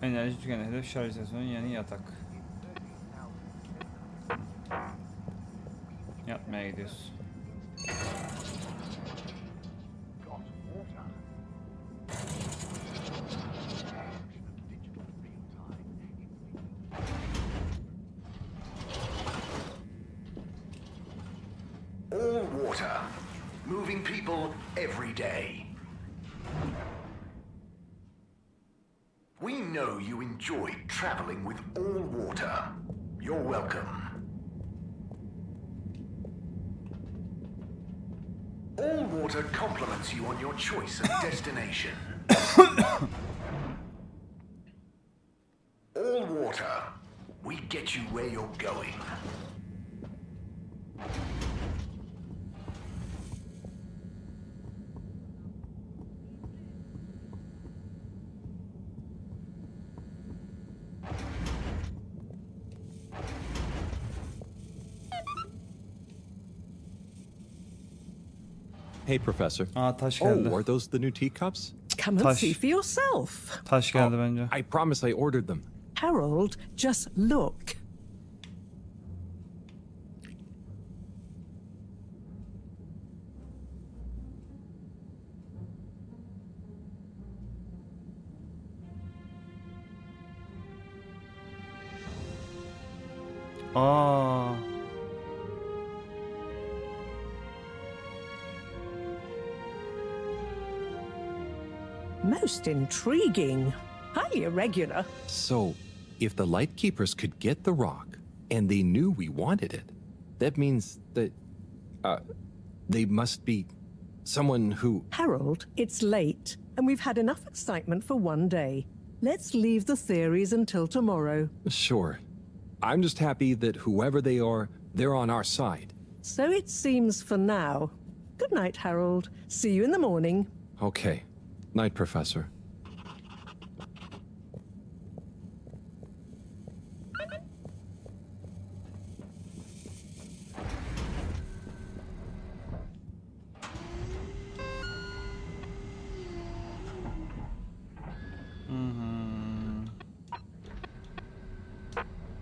Enerji tükenen hedef şarj istasyonu yani yatak. Yatmaya gidiyoruz. All water, moving people every day. We know you enjoyed traveling with all water. You're welcome. All water compliments you on your choice of destination. All water, we get you where you're going. Hey, Professor. Taş geldi. Oh, are those the new teacups? Come and see for yourself. Taş geldi bence. I promise I ordered them. Harold, just look. Aa. Most intriguing. Highly irregular. So, if the Lightkeepers could get the rock, and they knew we wanted it, that means that, they must be someone who... Harold, it's late, and we've had enough excitement for one day. Let's leave the theories until tomorrow. Sure. I'm just happy that whoever they are, they're on our side. So it seems for now. Good night, Harold. See you in the morning. Okay. Night, Professor.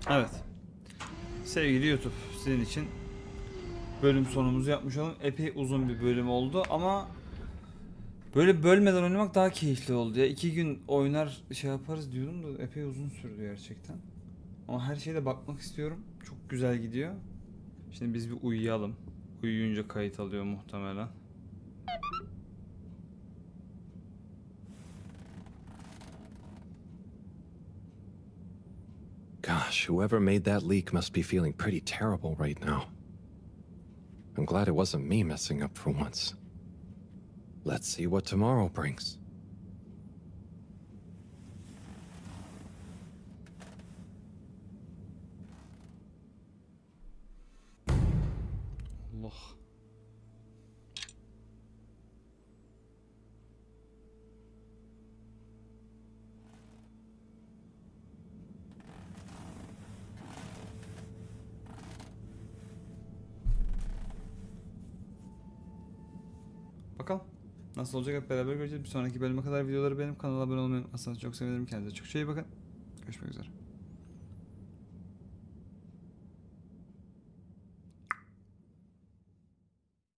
Evet. Sevgili YouTube, sizin için bölüm sonumuzu yapmış olalım. Epey uzun bir bölüm oldu ama böyle bölmeden oynamak daha keyifli oldu ya. 2 gün oynar şey yaparız diyordum da epey uzun sürdü gerçekten. Ama her şeye de bakmak istiyorum. Çok güzel gidiyor. Şimdi biz bir uyuyalım. Uyuyunca kayıt alıyor muhtemelen. Gosh, whoever made that leak must be feeling pretty terrible right now. I'm glad it wasn't me messing up for once. Let's see what tomorrow brings. Allah. Bakalım nasıl olacak, hep beraber göreceğiz. Bir sonraki bölüme kadar videoları beğenip kanala abone olmayı unutmazsanız çok sevinirim. Kendinize çok iyi bakın. Görüşmek üzere.